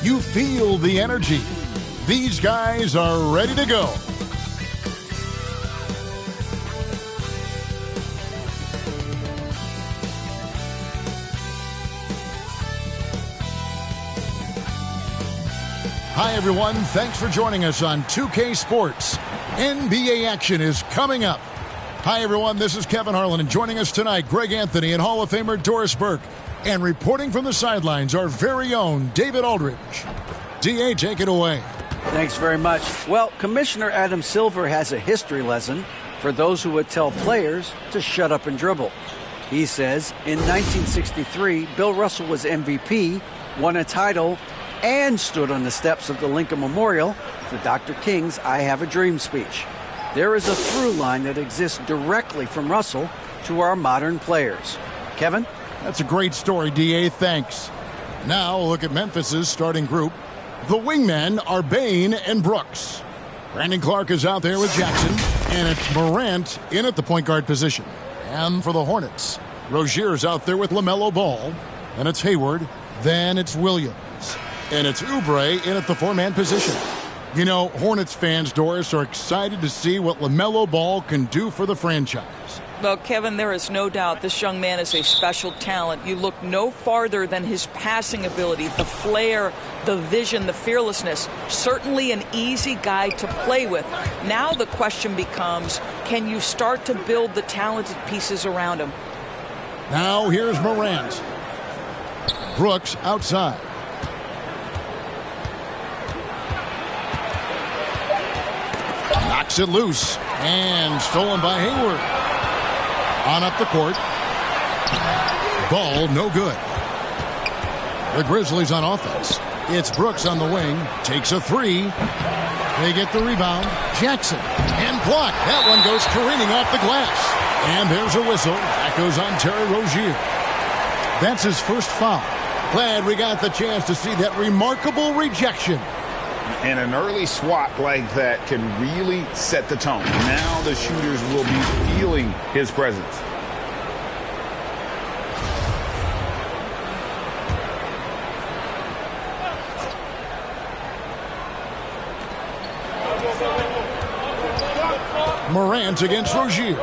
You feel the energy. These guys are ready to go. Hi, everyone. Thanks for joining us on 2K Sports. NBA action is coming up. Hi, everyone. This is Kevin Harlan, and joining us tonight, Greg Anthony and Hall of Famer Doris Burke. And reporting from the sidelines, our very own David Aldridge. D.A., take it away. Thanks very much. Well, Commissioner Adam Silver has a history lesson for those who would tell players to shut up and dribble. He says, in 1963, Bill Russell was MVP, won a title, and stood on the steps of the Lincoln Memorial for Dr. King's I Have a Dream speech. There is a through line that exists directly from Russell to our modern players. Kevin? That's a great story, D.A. Thanks. Now look at Memphis's starting group. The wingmen are Bain and Brooks. Brandon Clark is out there with Jackson, and it's Morant in at the point guard position. And for the Hornets, Rozier's out there with LaMelo Ball, and it's Hayward, then it's Williams. And it's Oubre in at the four-man position. You know, Hornets fans, Doris, are excited to see what LaMelo Ball can do for the franchise. Well, Kevin, there is no doubt this young man is a special talent. You look no farther than his passing ability, the flair, the vision, the fearlessness. Certainly an easy guy to play with. Now the question becomes, can you start to build the talented pieces around him? Now here's Morant. Brooks outside. Knocks it loose and stolen by Hayward. On up the court. Ball no good. The Grizzlies on offense. It's Brooks on the wing. Takes a three. They get the rebound. Jackson and blocked. That one goes careening off the glass. And there's a whistle. That goes on Terry Rozier. That's his first foul. Glad we got the chance to see that remarkable rejection. And an early swat like that can really set the tone. Now the shooters will be feeling his presence. Morant against Rozier.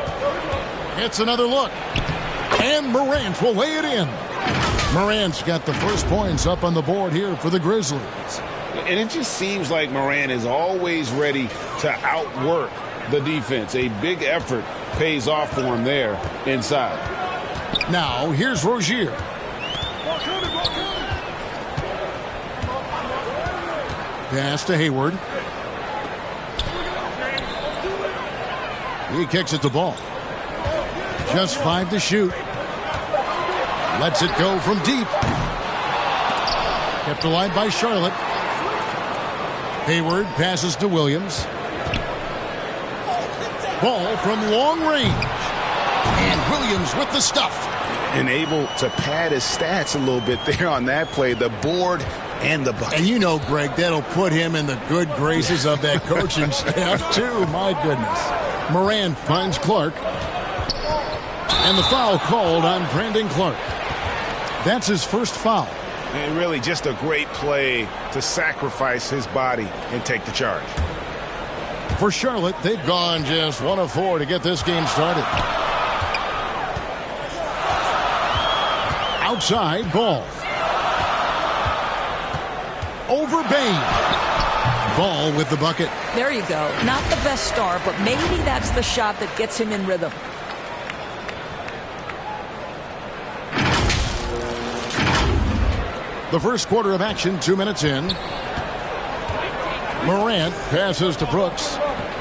It's another look. And Morant will lay it in. Morant's got the first points up on the board here for the Grizzlies. And it just seems like Morant is always ready to outwork the defense. A big effort pays off for him there inside. Now, here's Rozier. Pass to Hayward. He kicks it to Ball. Just 5 to shoot. Lets it go from deep. Kept alive by Charlotte. Hayward passes to Williams. Ball from long range. And Williams with the stuff. And able to pad his stats a little bit there on that play. The board and the bucket. And you know, Greg, that'll put him in the good graces of that coaching staff, too. My goodness. Morant finds Clark. And the foul called on Brandon Clark. That's his first foul. And really just a great play to sacrifice his body and take the charge. For Charlotte, they've gone just 1 of 4 to get this game started. Outside, Ball. Over Bain. Ball with the bucket. There you go. Not the best start, but maybe that's the shot that gets him in rhythm. The first quarter of action, 2 minutes in. Morant passes to Brooks.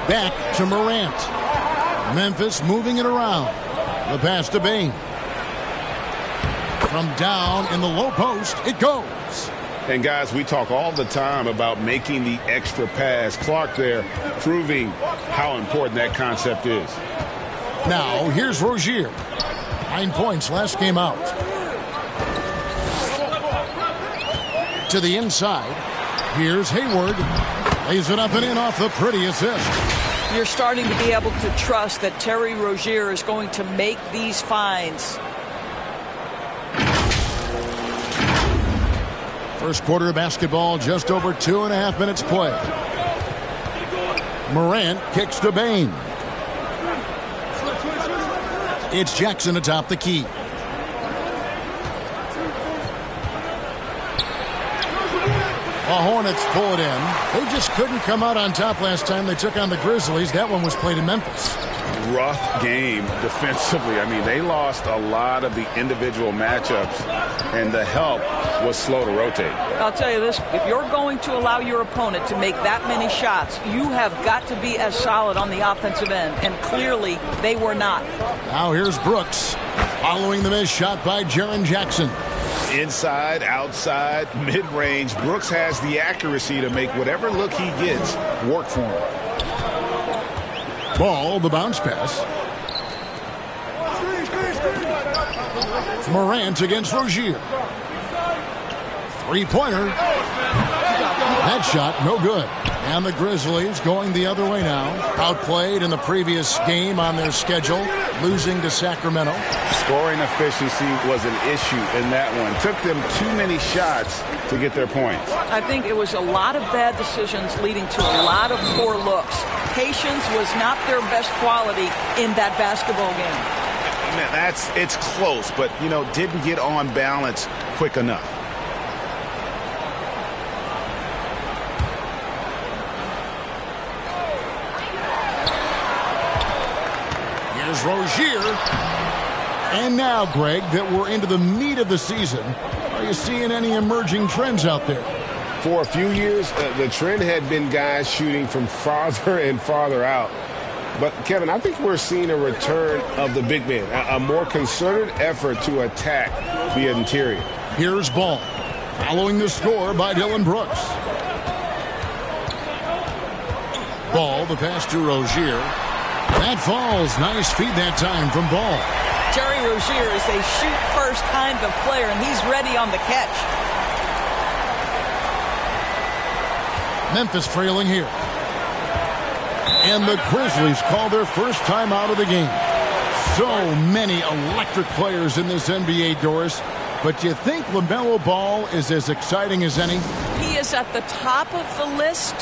Back to Morant. Memphis moving it around. The pass to Bain. From down in the low post, it goes. And guys, we talk all the time about making the extra pass. Clark there proving how important that concept is. Now, here's Rozier. 9 points last game out. To the inside. Here's Hayward. Lays it up and in off the pretty assist. You're starting to be able to trust that Terry Rozier is going to make these finds. First quarter of basketball, just over 2.5 minutes play. Morant kicks to Bain. It's Jackson atop the key. The Hornets pull it in. They just couldn't come out on top last time they took on the Grizzlies. That one was played in Memphis. Rough game defensively. I mean, they lost a lot of the individual matchups, and the help was slow to rotate. I'll tell you this, if you're going to allow your opponent to make that many shots, you have got to be as solid on the offensive end, and clearly they were not. Now here's Brooks, following the missed shot by Jaren Jackson. Inside, outside, mid-range, Brooks has the accuracy to make whatever look he gets work for him. Ball, the bounce pass. Morant against Rozier. Three-pointer. That shot, no good. And the Grizzlies going the other way now. Outplayed in the previous game on their schedule, losing to Sacramento. Scoring efficiency was an issue in that one. Took them too many shots to get their points. I think it was a lot of bad decisions leading to a lot of poor looks. Patience was not their best quality in that basketball game. Man, it's close, but, didn't get on balance quick enough. Here's Rozier. And now, Greg, that we're into the meat of the season, are you seeing any emerging trends out there? For a few years, the trend had been guys shooting from farther and farther out. But, Kevin, I think we're seeing a return of the big man, a more concerted effort to attack the interior. Here's Ball, following the score by Dylan Brooks. Ball, the pass to Rozier. That falls. Nice feed that time from Ball. Terry Rozier is a shoot-first kind of player, and he's ready on the catch. Memphis trailing here. And the Grizzlies call their first time out of the game. So many electric players in this NBA, Doris. But do you think LaMelo Ball is as exciting as any? He is at the top of the list,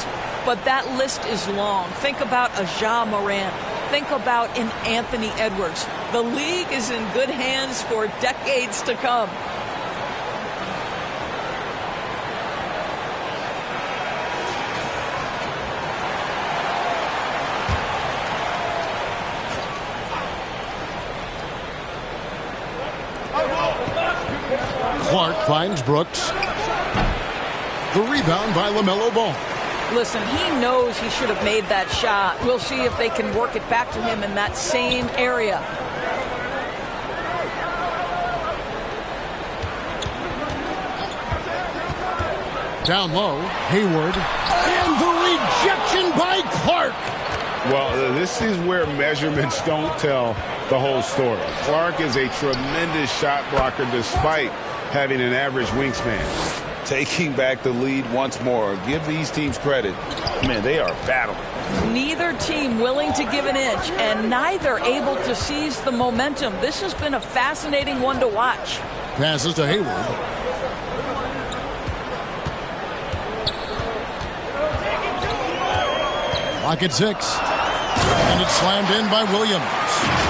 but that list is long. Think about a Ja Morant. Think about an Anthony Edwards. The league is in good hands for decades to come. Clark finds Brooks. The rebound by LaMelo Ball. Listen, he knows he should have made that shot. We'll see if they can work it back to him in that same area. Down low, Hayward. And the rejection by Clark. Well, this is where measurements don't tell the whole story. Clark is a tremendous shot blocker despite having an average wingspan. Taking back the lead once more. Give these teams credit. Man, they are battling. Neither team willing to give an inch, and neither able to seize the momentum. This has been a fascinating one to watch. Passes to Hayward. Clock at 6. And it's slammed in by Williams.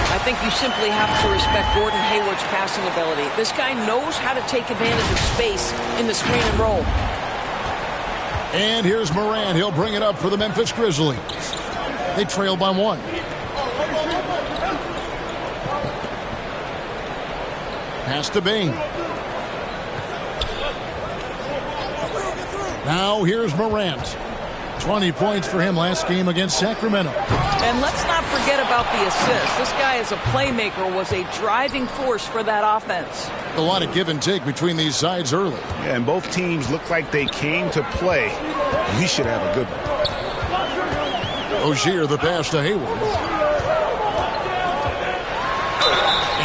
I think you simply have to respect Gordon Hayward's passing ability. This guy knows how to take advantage of space in the screen and roll. And here's Morant. He'll bring it up for the Memphis Grizzlies. They trail by 1. Pass to Bain. Now here's Morant. 20 points for him last game against Sacramento. And let's not forget about the assist. This guy is a playmaker, was a driving force for that offense. A lot of give and take between these sides early. Yeah, and both teams look like they came to play. We should have a good one. Rozier, the pass to Hayward.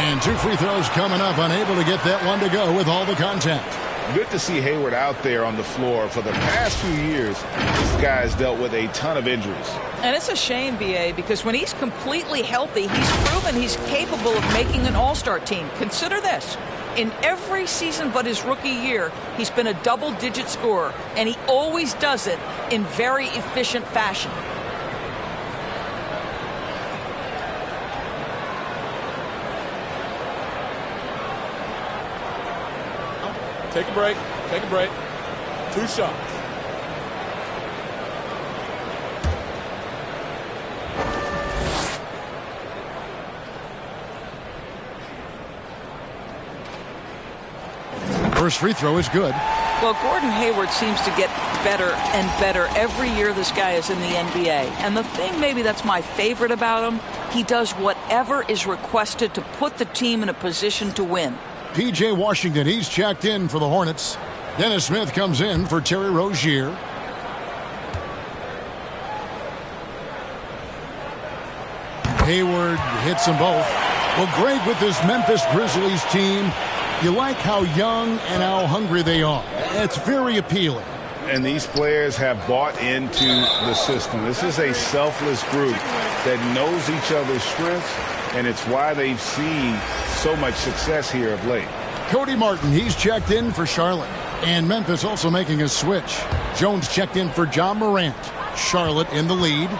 And 2 free throws coming up, unable to get that one to go with all the contact. Good to see Hayward out there on the floor. For the past few years, this guy's dealt with a ton of injuries. And it's a shame, B.A., because when he's completely healthy, he's proven he's capable of making an all-star team. Consider this. In every season but his rookie year, he's been a double-digit scorer, and he always does it in very efficient fashion. Take a break. Take a break. 2 shots. First free throw is good. Well, Gordon Hayward seems to get better and better every year this guy is in the NBA. And the thing maybe that's my favorite about him, he does whatever is requested to put the team in a position to win. P.J. Washington, he's checked in for the Hornets. Dennis Smith comes in for Terry Rozier. Hayward hits them both. Well, Greg, with this Memphis Grizzlies team, you like how young and how hungry they are. It's very appealing. And these players have bought into the system. This is a selfless group that knows each other's strengths, and it's why they've seen so much success here of late. Cody Martin, he's checked in for Charlotte. And Memphis also making a switch. Jones checked in for John Morant. Charlotte in the lead.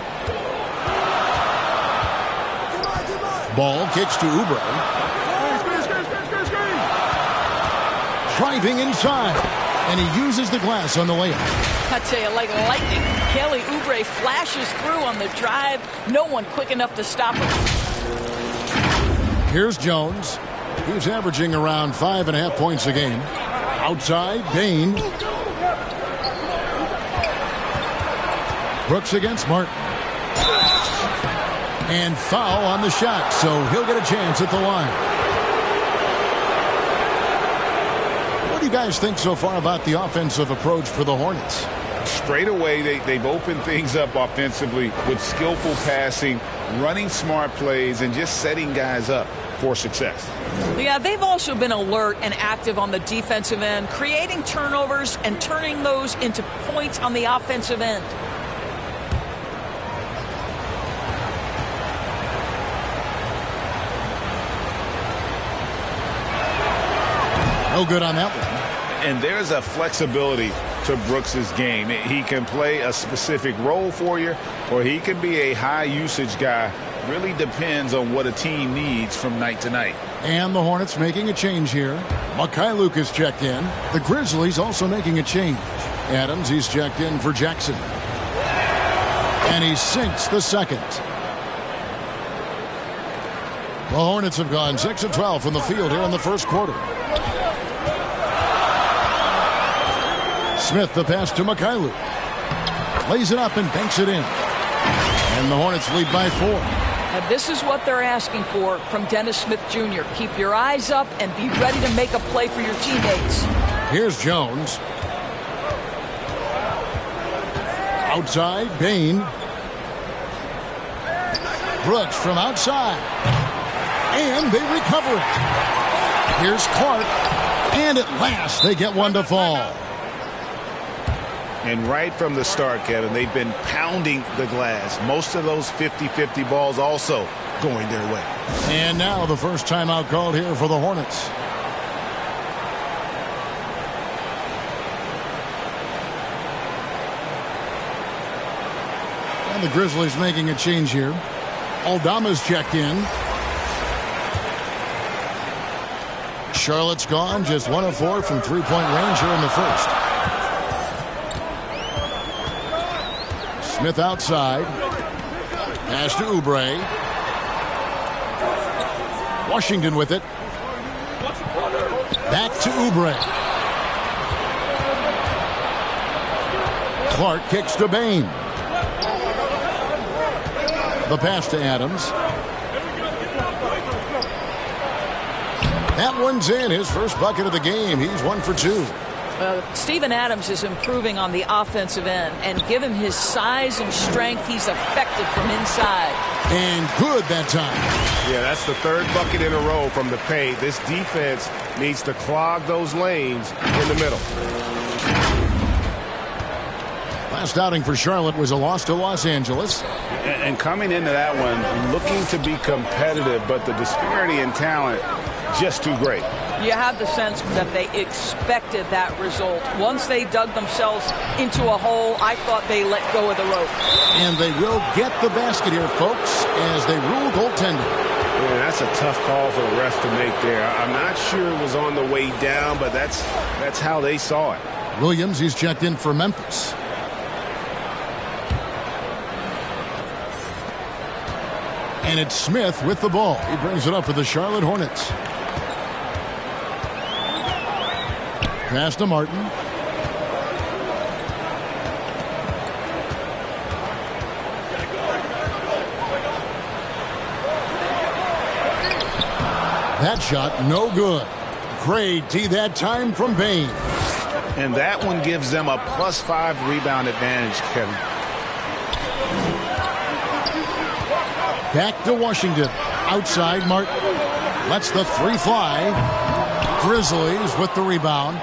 Ball kicks to Oubre. Driving inside. And he uses the glass on the layup. I tell you, like lightning, Kelly Oubre flashes through on the drive. No one quick enough to stop him. Here's Jones. He's averaging around 5.5 points a game. Outside, Bain. Brooks against Martin. And foul on the shot, so he'll get a chance at the line. What do you guys think so far about the offensive approach for the Hornets? Straight away, they've opened things up offensively with skillful passing, running smart plays, and just setting guys up for success. Yeah, they've also been alert and active on the defensive end, creating turnovers and turning those into points on the offensive end. No good on that one. And there's a flexibility to Brooks's game. He can play a specific role for you, or he can be a high-usage guy. Really depends on what a team needs from night to night. And the Hornets making a change here. Mikhailuk is checked in. The Grizzlies also making a change. Adams, he's checked in for Jackson. And he sinks the second. The Hornets have gone 6 of 12 from the field here in the first quarter. Smith, the pass to Mikhailuk. Lays it up and banks it in. And the Hornets lead by 4. And this is what they're asking for from Dennis Smith Jr. Keep your eyes up and be ready to make a play for your teammates. Here's Jones. Outside, Bain. Brooks from outside. And they recover it. Here's Clark. And at last, they get one to fall. And right from the start, Kevin, they've been pounding the glass. Most of those 50-50 balls also going their way. And now the first timeout called here for the Hornets. And the Grizzlies making a change here. Aldama's checked in. Charlotte's gone, just 1 of 4 from three-point range here in the first. Smith outside. Pass to Oubre. Washington with it. Back to Oubre. Clark kicks to Bain. The pass to Adams. That one's in. His first bucket of the game. He's 1 for 2. Steven Adams is improving on the offensive end, and given his size and strength, he's effective from inside. And good that time. Yeah, that's the 3rd bucket in a row from the paint. This defense needs to clog those lanes in the middle. Last outing for Charlotte was a loss to Los Angeles. And coming into that one, looking to be competitive, but the disparity in talent just too great. You have the sense that they expected that result. Once they dug themselves into a hole, I thought they let go of the rope. And they will get the basket here, folks, as they rule goaltending. Yeah, that's a tough call for the ref to make there. I'm not sure it was on the way down, but that's how they saw it. Williams, he's checked in for Memphis. And it's Smith with the ball. He brings it up for the Charlotte Hornets. Pass to Martin. That shot, no good. Great D that time from Bain. And that one gives them a +5 rebound advantage, Kevin. Back to Washington. Outside, Martin. Lets the three fly. Grizzlies with the rebound.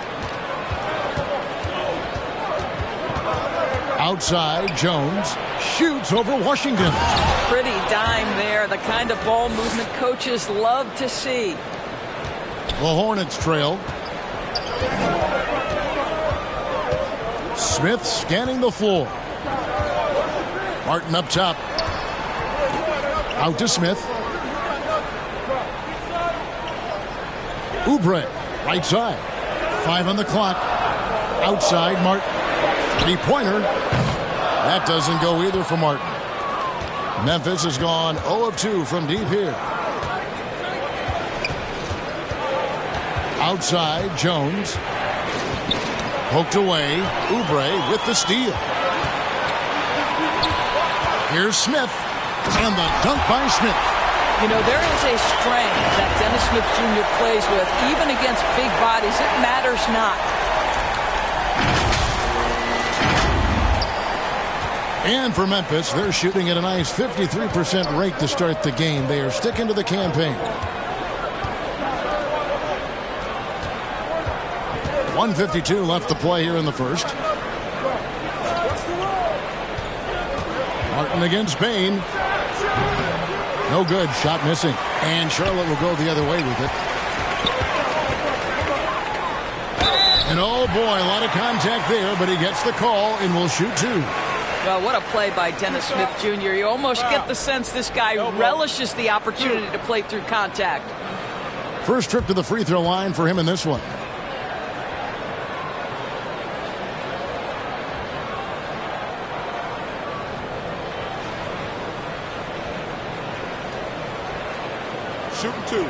Outside, Jones shoots over Washington. Pretty dime there. The kind of ball movement coaches love to see. The Hornets trail. Smith scanning the floor. Martin up top. Out to Smith. Oubre, right side. 5 on the clock. Outside, Martin. Three-pointer. That doesn't go either for Martin. Memphis has gone 0 of 2 from deep here. Outside, Jones. Poked away. Oubre with the steal. Here's Smith. And the dunk by Smith. You know, there is a strength that Dennis Smith Jr. plays with. Even against big bodies, it matters not. And for Memphis, they're shooting at a nice 53% rate to start the game. They are sticking to the campaign. 1:52 left to play here in the first. Martin against Bain. No good. Shot missing. And Charlotte will go the other way with it. And oh boy, a lot of contact there, but he gets the call and will shoot 2. Well, what a play by Dennis Smith Jr. You almost get the sense this guy relishes the opportunity to play through contact. First trip to the free throw line for him in this one. Shooting 2.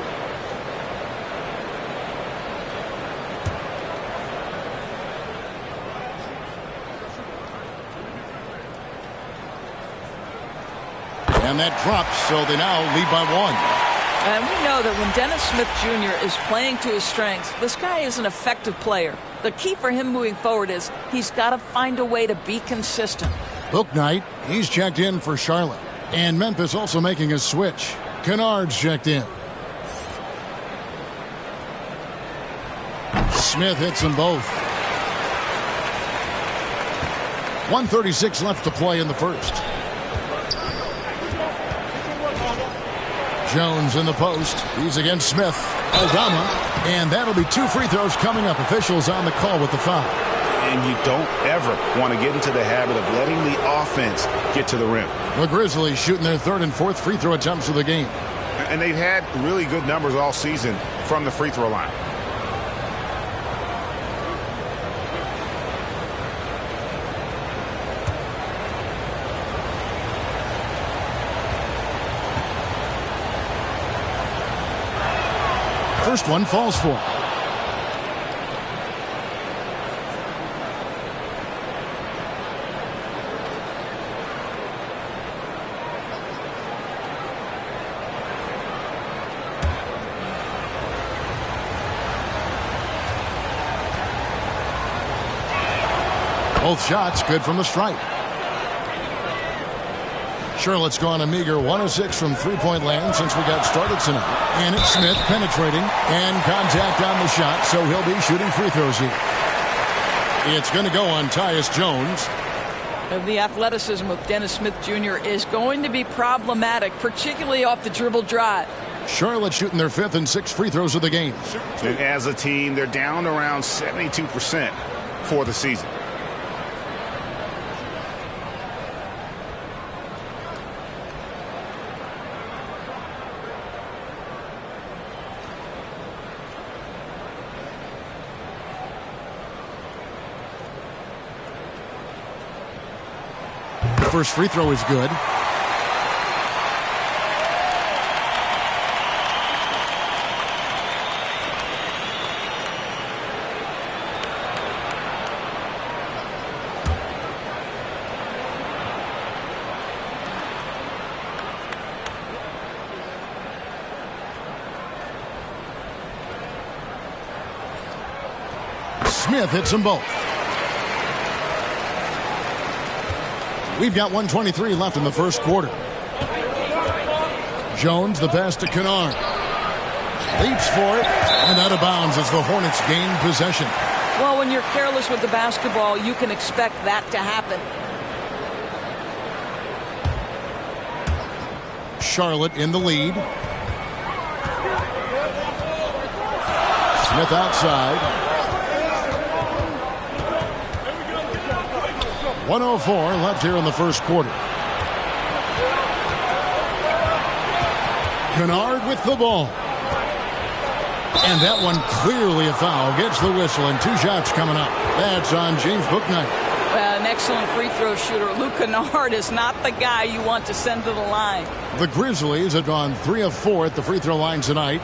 And that drops, so they now lead by 1. And we know that when Dennis Smith Jr. is playing to his strengths, this guy is an effective player. The key for him moving forward is he's got to find a way to be consistent. Bouknight, he's checked in for Charlotte. And Memphis also making a switch. Kennard's checked in. Smith hits them both. 1:36 left to play in the first. Jones in the post. He's against Smith. Aldama. And that'll be 2 free throws coming up. Officials on the call with the foul. And you don't ever want to get into the habit of letting the offense get to the rim. The Grizzlies shooting their 3rd and 4th free throw attempts of the game. And they've had really good numbers all season from the free throw line. First one falls for. Both shots good from the stripe. Charlotte's gone a meager 1 of 6 from three-point land since we got started tonight. And it's Smith penetrating and contact on the shot, so he'll be shooting free throws here. It's going to go on Tyus Jones. The athleticism of Dennis Smith Jr. is going to be problematic, particularly off the dribble drive. Charlotte shooting their 5th and 6th free throws of the game. And as a team, they're down around 72% for the season. First free throw is good. Smith hits them both. We've got 1:23 left in the first quarter. Jones, the pass to Kennard. Leaps for it, and out of bounds as the Hornets gain possession. Well, when you're careless with the basketball, you can expect that to happen. Charlotte in the lead. Smith outside. 1:04 left here in the first quarter. Kennard with the ball. And that one clearly a foul. Gets the whistle, and 2 shots coming up. That's on James Bouknight. An excellent free throw shooter. Luke Kennard is not the guy you want to send to the line. The Grizzlies have gone 3 of 4 at the free throw line tonight.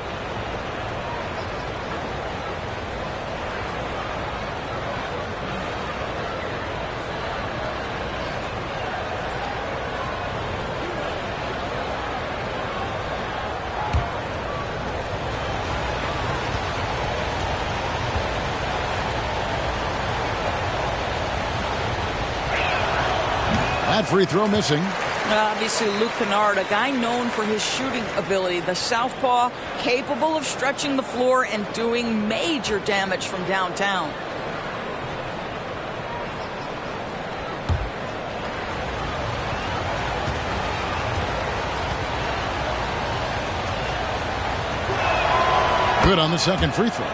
That free throw missing. Obviously, Luke Kennard, a guy known for his shooting ability. The southpaw, capable of stretching the floor and doing major damage from downtown. Good on the second free throw.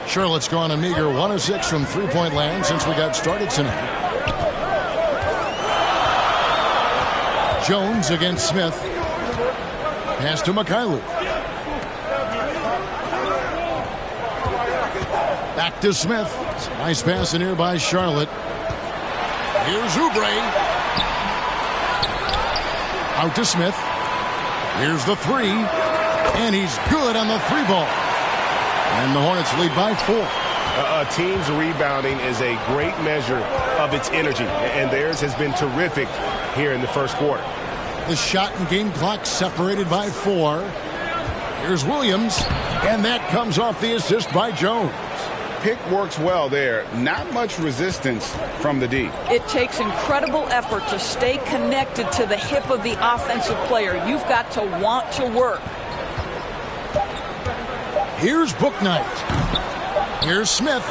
Charlotte's gone a meager 1 of 6 from three-point land since we got started tonight. Jones against Smith. Pass to Mikhailuk. Back to Smith. Nice pass in here by Charlotte. Here's Oubre. Out to Smith. Here's the 3. And he's good on the 3 ball. And the Hornets lead by 4. A team's rebounding is a great measure of its energy, and theirs has been terrific here in the first quarter. The shot and game clock separated by 4. Here's Williams, and that comes off the assist by Jones. Pick works well there. Not much resistance from the D. It takes incredible effort to stay connected to the hip of the offensive player. You've got to want to work. Here's Bouknight. Here's Smith.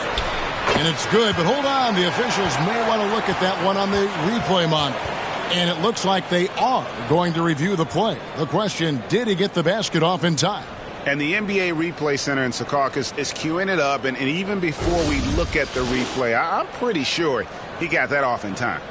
And it's good, but hold on. The officials may want to look at that one on the replay monitor. And it looks like they are going to review the play. The question, did he get the basket off in time? And the NBA Replay Center in Secaucus is queuing it up. And even before we look at the replay, I'm pretty sure he got that off in time.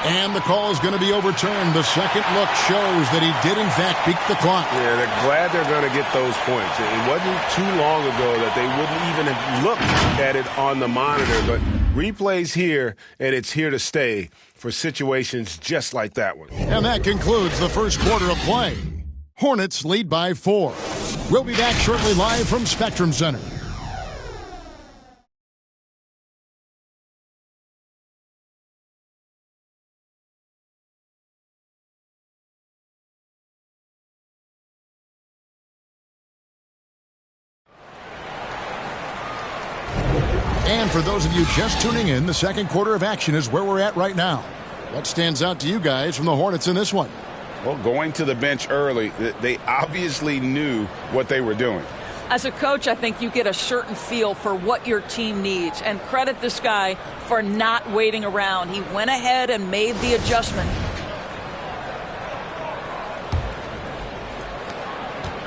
And the call is going to be overturned. The second look shows that he did, in fact, beat the clock. Yeah, they're glad they're going to get those points. It wasn't too long ago that they wouldn't even have looked at it on the monitor. But replay's here, and it's here to stay for situations just like that one. And that concludes the first quarter of play. Hornets lead by 4. We'll be back shortly live from Spectrum Center. And for those of you just tuning in, the second quarter of action is where we're at right now. What stands out to you guys from the Hornets in this one? Well, going to the bench early, they obviously knew what they were doing. As a coach, I think you get a certain feel for what your team needs. And credit this guy for not waiting around. He went ahead and made the adjustment.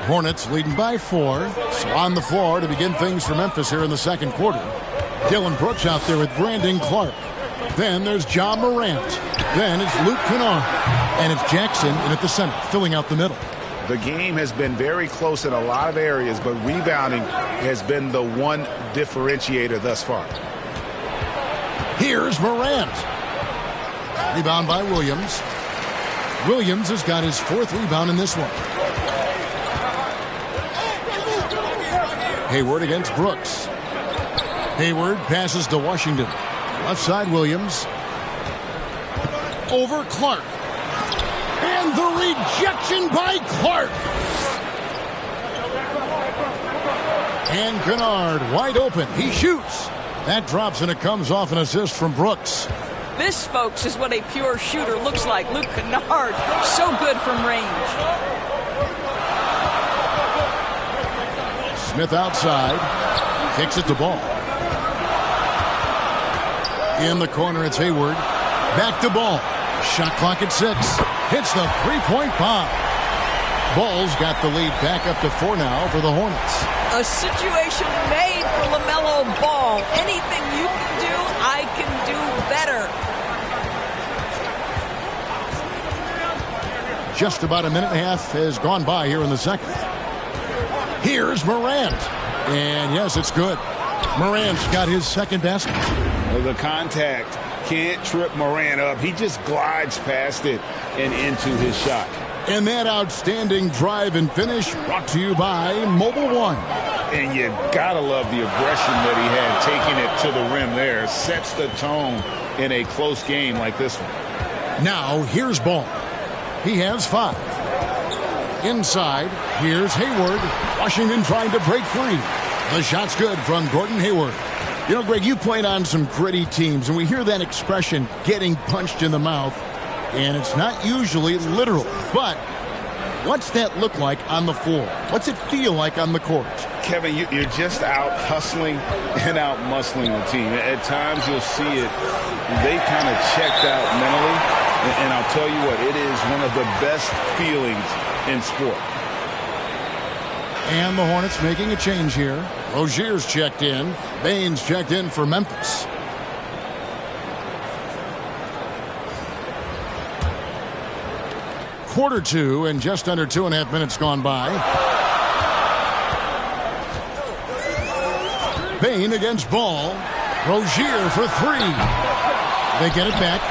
Hornets leading by 4. So on the floor to begin things for Memphis here in the second quarter. Dylan Brooks out there with Brandon Clark. Then there's John Morant. Then it's Luke Kennard. And it's Jackson in at the center, filling out the middle. The game has been very close in a lot of areas, but rebounding has been the one differentiator thus far. Here's Morant. Rebound by Williams. Williams has got his 4th rebound in this one. Hayward against Brooks. Hayward passes to Washington. Left side, Williams. Over Clark. And the rejection by Clark. And Kennard wide open. He shoots. That drops and it comes off an assist from Brooks. This, folks, is what a pure shooter looks like. Luke Kennard, so good from range. Smith outside. Kicks it to Ball. In the corner, it's Hayward. Back to Ball. Shot clock at 6. Hits the three-point bomb. Ball's got the lead back up to 4 now for the Hornets. A situation made for LaMelo Ball. Anything you can do, I can do better. Just about a minute and a half has gone by here in the second. Here's Morant. And yes, it's good. Morant's got his second basket. The contact can't trip Morant up. He just glides past it and into his shot. And that outstanding drive and finish brought to you by Mobile One. And you gotta love the aggression that he had taking it to the rim there. Sets the tone in a close game like this one. Now here's Ball. He has 5. Inside, here's Hayward. Washington trying to break free. The shot's good from Gordon Hayward. You know, Greg, you played on some gritty teams, and we hear that expression, getting punched in the mouth, and it's not usually literal. But what's that look like on the floor? What's it feel like on the court? Kevin, you're just out hustling and out muscling the team. At times you'll see it. They kind of checked out mentally, and I'll tell you what, it is one of the best feelings in sport. And the Hornets making a change here. Rozier's checked in. Baines checked in for Memphis. Quarter 2 and just under 2.5 minutes gone by. Bain against Ball. Rozier for 3. They get it back.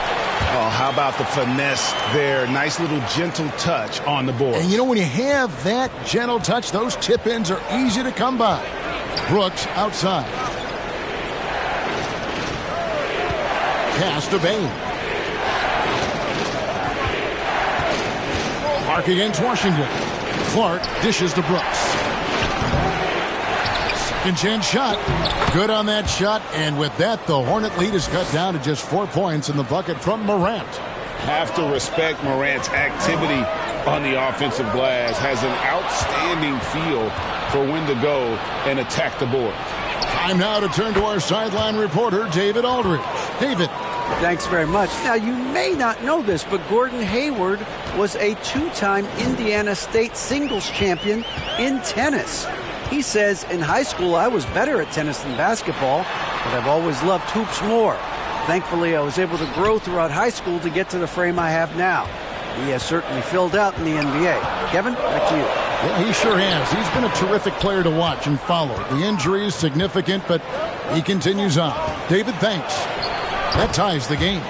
Oh, how about the finesse there? Nice little gentle touch on the board. And you know, when you have that gentle touch, those tip-ins are easy to come by. Brooks outside. Pass to Bain. Clark against Washington. Clark dishes to Brooks. Second chance shot. Good on that shot. And with that, the Hornet lead is cut down to just 4 points in the bucket from Morant. Have to respect Morant's activity on the offensive glass. Has an outstanding feel for when to go and attack the board. Time now to turn to our sideline reporter, David Aldridge. David. Thanks very much. Now, you may not know this, but Gordon Hayward was a 2-time Indiana State singles champion in tennis. He says, in high school, I was better at tennis than basketball, but I've always loved hoops more. Thankfully, I was able to grow throughout high school to get to the frame I have now. He has certainly filled out in the NBA. Kevin, back to you. Yeah, he sure has. He's been a terrific player to watch and follow. The injury is significant, but he continues on. David, thanks. That ties the game.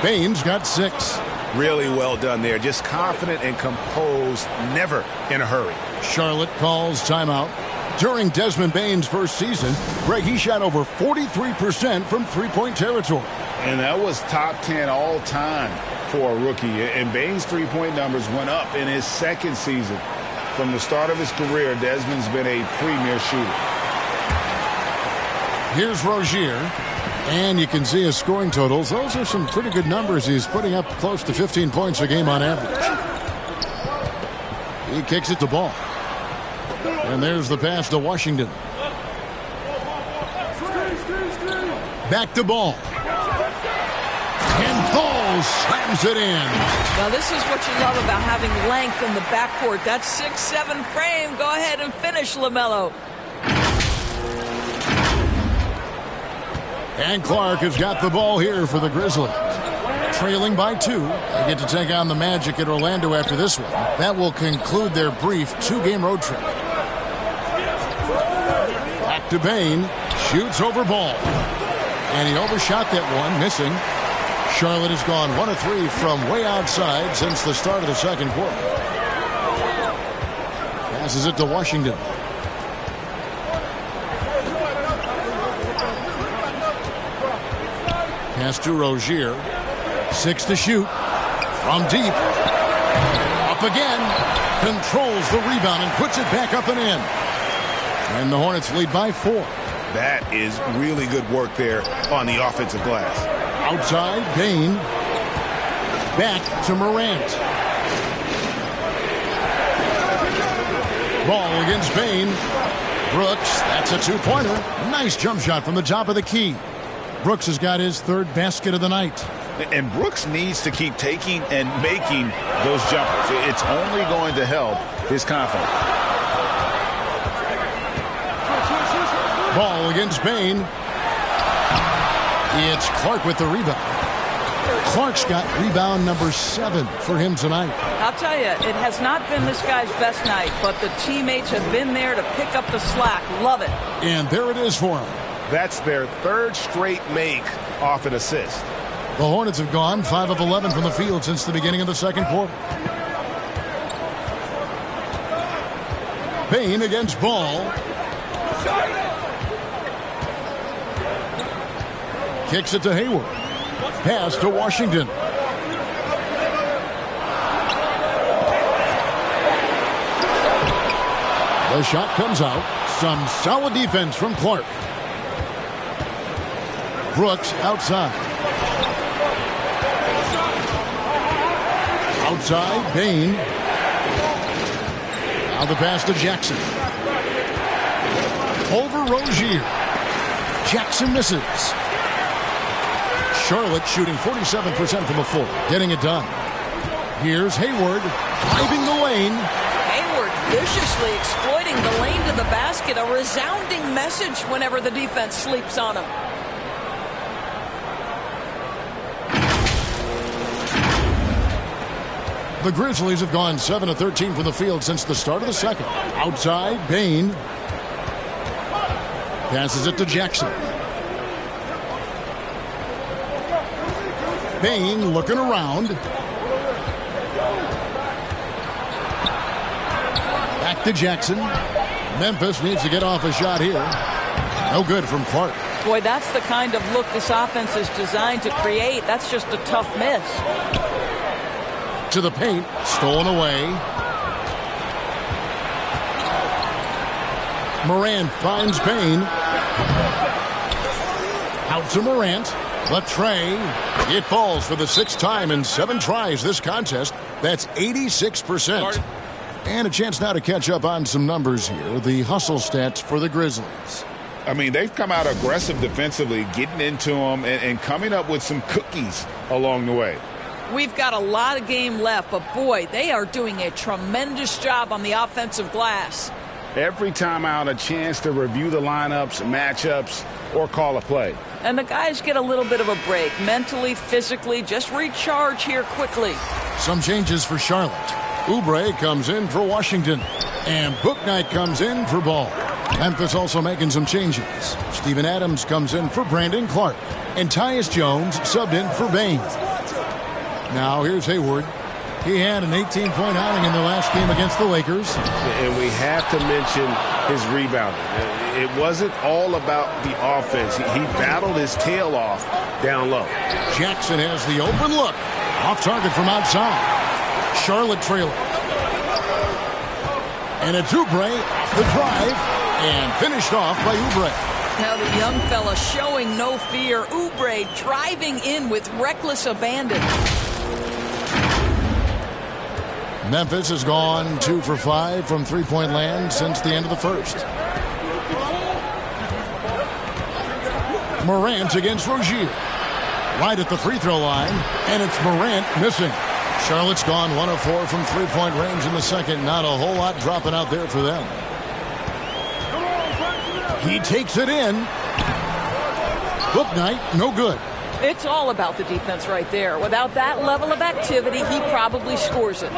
Baines got 6. Really well done there. Just confident and composed, never in a hurry. Charlotte calls timeout. During Desmond Baines' first season, Greg, he shot over 43% from three-point territory. And that was top 10 all time for a rookie. And Baines' three-point numbers went up in his second season. From the start of his career, Desmond's been a premier shooter. Here's Rozier. And you can see his scoring totals. Those are some pretty good numbers. He's putting up close to 15 points a game on average. He kicks it to Ball. And there's the pass to Washington. Back to Ball. And Ball slams it in. Now this is what you love about having length in the backcourt. That 6'7" frame. Go ahead and finish, LaMelo. And Clark has got the ball here for the Grizzlies. Trailing by 2. They get to take on the Magic at Orlando after this one. That will conclude their brief 2-game road trip. Back to Bane. Shoots over Ball. And he overshot that one, missing. Charlotte has gone 1 of 3 from way outside since the start of the second quarter. Passes it to Washington. Pass to Rozier. 6 to shoot. From deep. Up again. Controls the rebound and puts it back up and in. And the Hornets lead by 4. That is really good work there on the offensive glass. Outside, Bane. Back to Morant. Ball against Bane. Brooks, that's a 2-pointer. Nice jump shot from the top of the key. Brooks has got his 3rd basket of the night. And Brooks needs to keep taking and making those jumpers. It's only going to help his confidence. Ball against Bane. It's Clark with the rebound. Clark's got rebound number 7 for him tonight. I'll tell you, it has not been this guy's best night, but the teammates have been there to pick up the slack. Love it. And there it is for him. That's their 3rd straight make off an assist. The Hornets have gone 5 of 11 from the field since the beginning of the second quarter. Bane against Ball. Kicks it to Hayward. Pass to Washington. The shot comes out. Some solid defense from Clark. Brooks outside. Outside, Bane. Now the pass to Jackson. Over Rozier. Jackson misses. Charlotte shooting 47% from the floor. Getting it done. Here's Hayward driving the lane. Hayward viciously exploiting the lane to the basket. A resounding message whenever the defense sleeps on him. The Grizzlies have gone 7 of 13 from the field since the start of the second. Outside, Bane. Passes it to Jackson. Bane looking around. Back to Jackson. Memphis needs to get off a shot here. No good from Clark. Boy, that's the kind of look this offense is designed to create. That's just a tough miss. To the paint. Stolen away. Morant finds Bane. Out to Morant. Latrey. It falls for the 6th time in 7 tries this contest. That's 86%. And a chance now to catch up on some numbers here. The hustle stats for the Grizzlies. I mean, they've come out aggressive defensively, getting into them and coming up with some cookies along the way. We've got a lot of game left, but boy, they are doing a tremendous job on the offensive glass. Every time out, a chance to review the lineups, matchups, or call a play. And the guys get a little bit of a break, mentally, physically, just recharge here quickly. Some changes for Charlotte. Oubre comes in for Washington. And Bouknight comes in for Ball. Memphis also making some changes. Steven Adams comes in for Brandon Clark. And Tyus Jones subbed in for Bane. Now here's Hayward. He had an 18-point outing in the last game against the Lakers. And we have to mention his rebounding. It wasn't all about the offense. He battled his tail off down low. Jackson has the open look. Off target from outside. Charlotte trailing. And it's Oubre off the drive and finished off by Oubre. Now the young fella showing no fear. Oubre driving in with reckless abandon. Memphis has gone 2 for 5 from three-point land since the end of the first. Morant against Rozier. Right at the free throw line, and it's Morant missing. Charlotte's gone 1 of 4 from three-point range in the second. Not a whole lot dropping out there for them. He takes it in. Book night, no good. It's all about the defense right there. Without that level of activity, he probably scores it.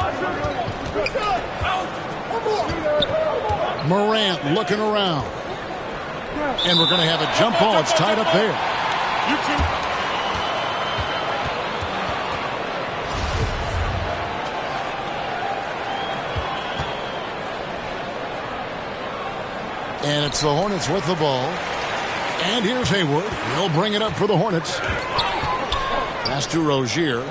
Morant looking around. And we're going to have a jump ball. It's tied up there. And it's the Hornets with the ball. And here's Hayward. He'll bring it up for the Hornets. Pass to Rozier.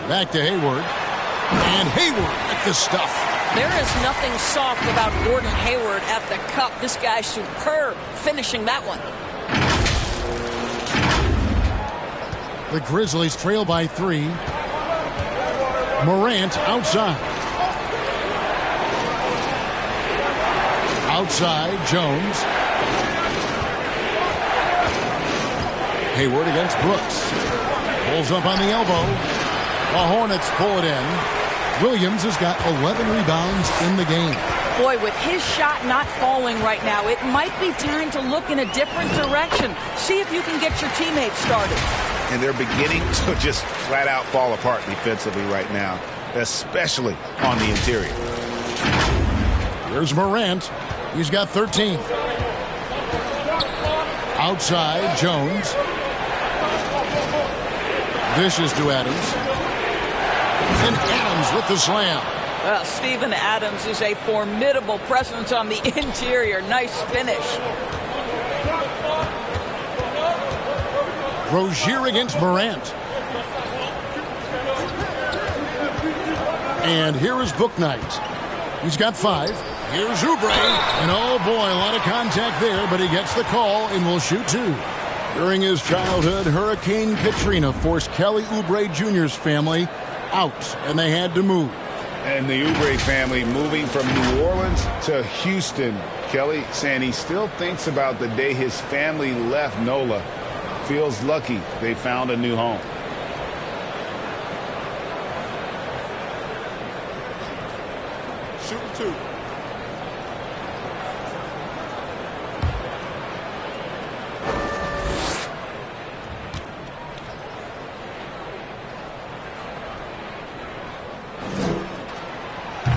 Back to Hayward. And Hayward at the stuff. There is nothing soft about Gordon Hayward at the cup. This guy's superb finishing that one. The Grizzlies trail by 3. Morant outside. Outside, Jones. Hayward against Brooks. Pulls up on the elbow. The Hornets pull it in. Williams has got 11 rebounds in the game. Boy, with his shot not falling right now, it might be time to look in a different direction. See if you can get your teammates started. And they're beginning to just flat out fall apart defensively right now, especially on the interior. Here's Morant. He's got 13. Outside, Jones. Dishes to Adams. And Adams with the slam. Steven Adams is a formidable presence on the interior. Nice finish. Rozier against Morant. And here is Book Night. He's got 5. Here's Oubre. And oh boy, a lot of contact there, but he gets the call and will shoot 2. During his childhood, Hurricane Katrina forced Kelly Oubre Jr.'s family out, and they had to move. And the Oubre family moving from New Orleans to Houston. Kelly saying he still thinks about the day his family left NOLA. Feels lucky they found a new home. Shooting 2.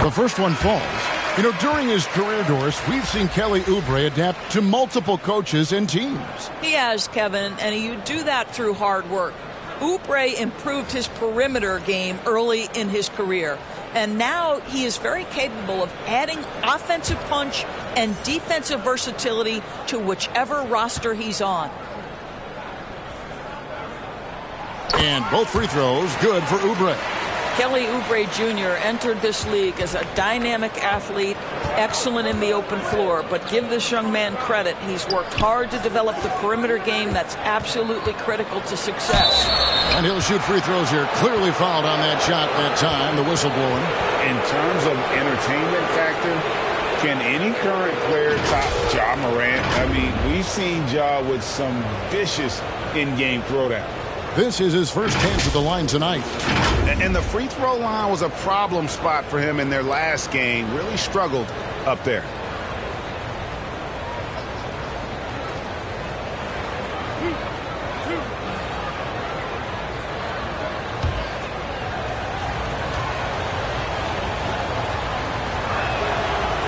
The first one falls. You know, during his career, Doris, we've seen Kelly Oubre adapt to multiple coaches and teams. He has, Kevin, and you do that through hard work. Oubre improved his perimeter game early in his career, and now he is very capable of adding offensive punch and defensive versatility to whichever roster he's on. And both free throws good for Oubre. Kelly Oubre Jr. entered this league as a dynamic athlete, excellent in the open floor, but give this young man credit. He's worked hard to develop the perimeter game that's absolutely critical to success. And he'll shoot free throws here. Clearly fouled on that shot that time, the whistle blowing. In terms of entertainment factor, can any current player top Ja Morant? I mean, we've seen Ja with some vicious in-game throwdown. This is his first chance at the line tonight. And the free throw line was a problem spot for him in their last game. Really struggled up there.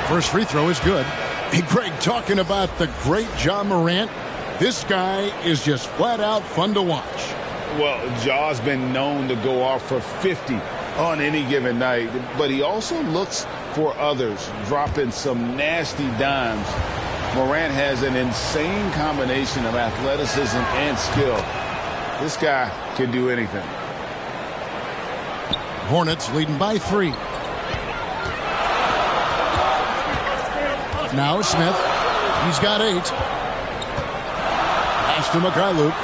First free throw is good. Hey, Greg, talking about the great Ja Morant, this guy is just flat out fun to watch. Well, Ja's been known to go off for 50 on any given night, but he also looks for others, dropping some nasty dimes. Morant has an insane combination of athleticism and skill. This guy can do anything. Hornets leading by 3. Now Smith. He's got 8. Pass to Mikhailuk.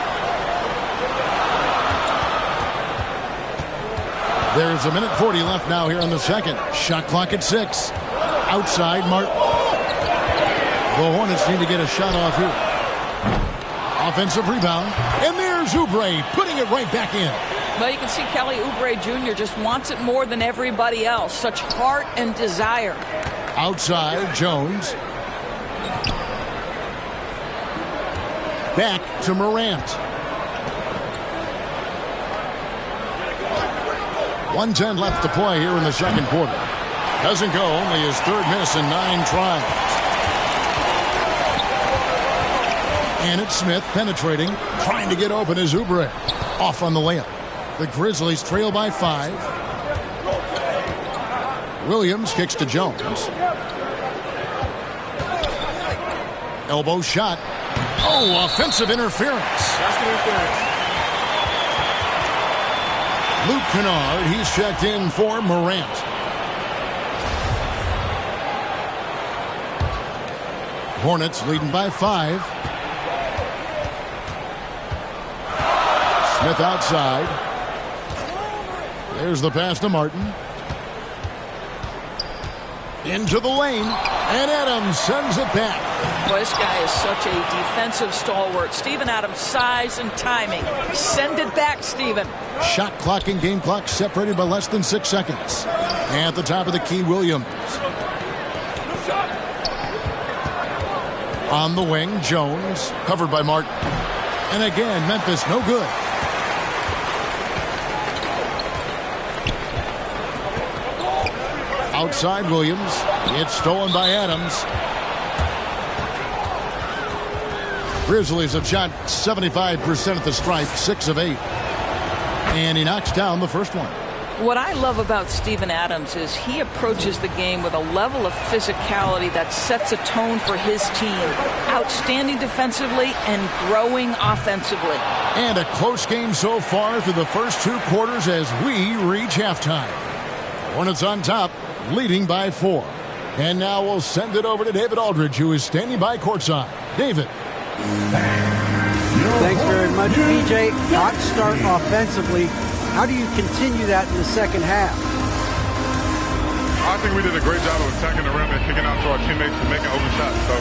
There's a minute 40 left now here in the second. Shot clock at 6. Outside, Martin. The Hornets need to get a shot off here. Offensive rebound. And there's Oubre putting it right back in. Well, you can see Kelly Oubre Jr. just wants it more than everybody else. Such heart and desire. Outside, Jones. Back to Morant. 1:10 left to play here in the second quarter. Doesn't go, only his 3rd miss in 9 tries. And it's Smith penetrating, trying to get open as Oubre. Off on the layup. The Grizzlies trail by 5. Williams kicks to Jones. Elbow shot. Oh, offensive interference. Luke Kennard, he's checked in for Morant. Hornets leading by 5. Smith outside. There's the pass to Martin. Into the lane. And Adams sends it back. Boy, this guy is such a defensive stalwart. Steven Adams' size and timing. Send it back, Steven. Shot clock and game clock separated by less than 6 seconds. And at the top of the key, Williams. On the wing, Jones. Covered by Martin. And again, Memphis no good. Outside Williams. It's stolen by Adams. Grizzlies have shot 75% at the stripe, 6 of 8. And he knocks down the first one. What I love about Steven Adams is he approaches the game with a level of physicality that sets a tone for his team. Outstanding defensively and growing offensively. And a close game so far through the first 2 quarters as we reach halftime. Hornets on top, leading by 4. And now we'll send it over to David Aldridge, who is standing by courtside. David. Thanks very much, BJ. Hot start offensively. How do you continue that in the second half? I think we did a great job of attacking the rim and kicking out to our teammates and making open shots. So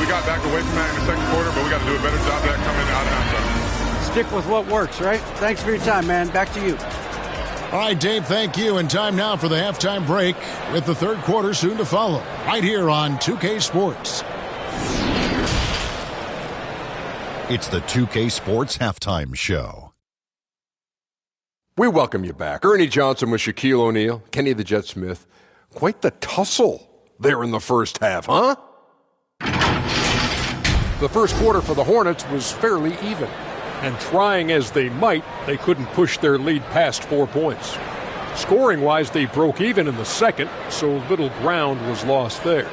we got back away from that in the second quarter, but we got to do a better job of that coming out of halftime. Stick with what works, right? Thanks for your time, man. Back to you. All right, Dave, thank you. And time now for the halftime break with the third quarter soon to follow. Right here on 2K Sports. It's the 2K Sports Halftime Show. We welcome you back. Ernie Johnson with Shaquille O'Neal, Kenny the Jet Smith. Quite the tussle there in the first half, huh? The first quarter for the Hornets was fairly even. And trying as they might, they couldn't push their lead past 4 points. Scoring-wise, they broke even in the second, so little ground was lost there.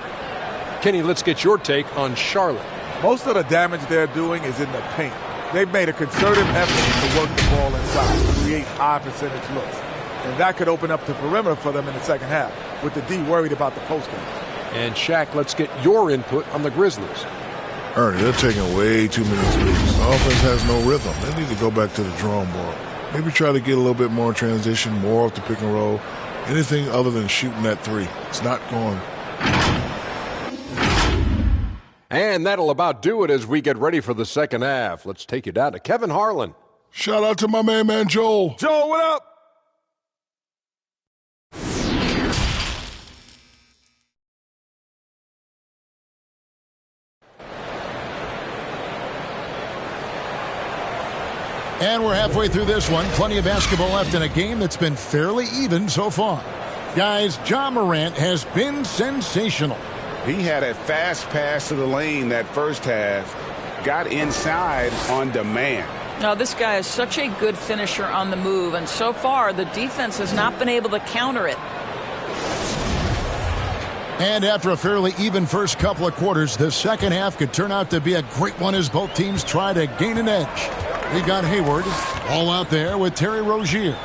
Kenny, let's get your take on Charlotte. Most of the damage they're doing is in the paint. They've made a concerted effort to work the ball inside, to create high percentage looks. And that could open up the perimeter for them in the second half, with the D worried about the postgame. And Shaq, let's get your input on the Grizzlies. Ernie, they're taking way too many threes. The offense has no rhythm. They need to go back to the drawing board. Maybe try to get a little bit more transition, more off the pick and roll. Anything other than shooting that three. It's not going. And that'll about do it as we get ready for the second half. Let's take you down to Kevin Harlan. Shout out to my man Joel. Joel, what up? And we're halfway through this one. Plenty of basketball left in a game that's been fairly even so far. Guys, Ja Morant has been sensational. He had a fast pass to the lane that first half. Got inside on demand. Now, this guy is such a good finisher on the move, and so far the defense has not been able to counter it. And after a fairly even first couple of quarters, the second half could turn out to be a great one as both teams try to gain an edge. We got Hayward all out there with Terry Rozier.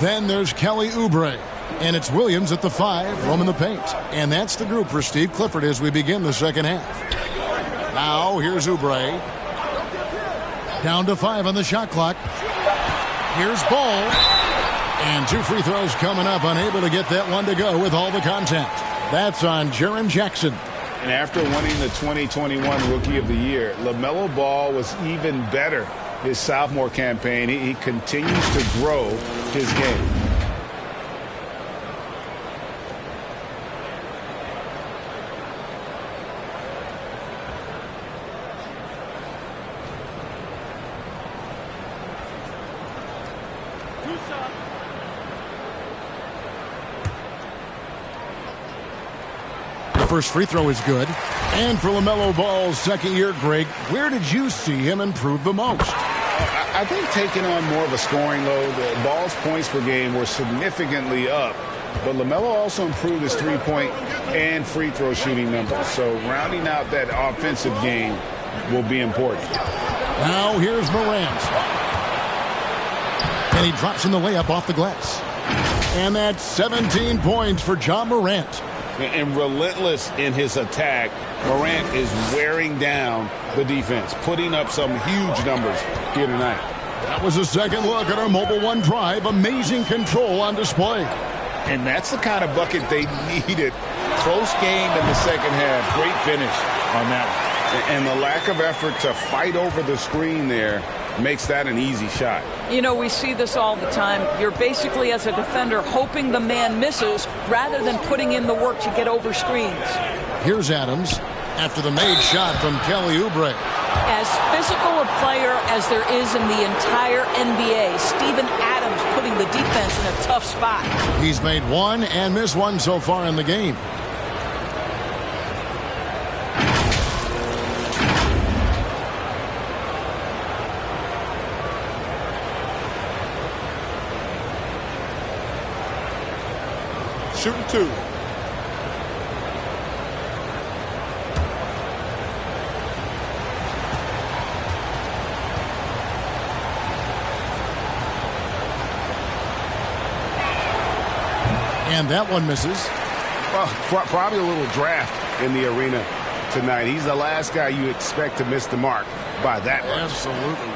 Then there's Kelly Oubre. And it's Williams at the 5, roaming the paint. And that's the group for Steve Clifford as we begin the second half. Now, here's Oubre. Down to 5 on the shot clock. Here's Ball. And 2 free throws coming up, unable to get that one to go with all the contact. That's on Jaren Jackson. And after winning the 2021 Rookie of the Year, LaMelo Ball was even better his sophomore campaign. He continues to grow his game. First free throw is good. And for LaMelo Ball's second year, Greg, where did you see him improve the most? I think taking on more of a scoring load. Ball's points per game were significantly up. But LaMelo also improved his three-point and free throw shooting numbers. So rounding out that offensive game will be important. Now here's Morant. And he drops in the layup off the glass. And that's 17 points for John Morant. And relentless in his attack, Morant is wearing down the defense, putting up some huge numbers here tonight. That was a second look at our Mobile One drive. Amazing control on display. And that's the kind of bucket they needed. Close game in the second half. Great finish on that one. And the lack of effort to fight over the screen there makes that an easy shot. You know, we see this all the time. You're basically, as a defender, hoping the man misses rather than putting in the work to get over screens. Here's Adams after the made shot from Kelly Oubre. As physical a player as there is in the entire NBA, Steven Adams putting the defense in a tough spot. He's made one and missed one so far in the game. Shooting 2. And that one misses. Well, probably a little draft in the arena tonight. He's the last guy you expect to miss the mark by that much. Absolutely.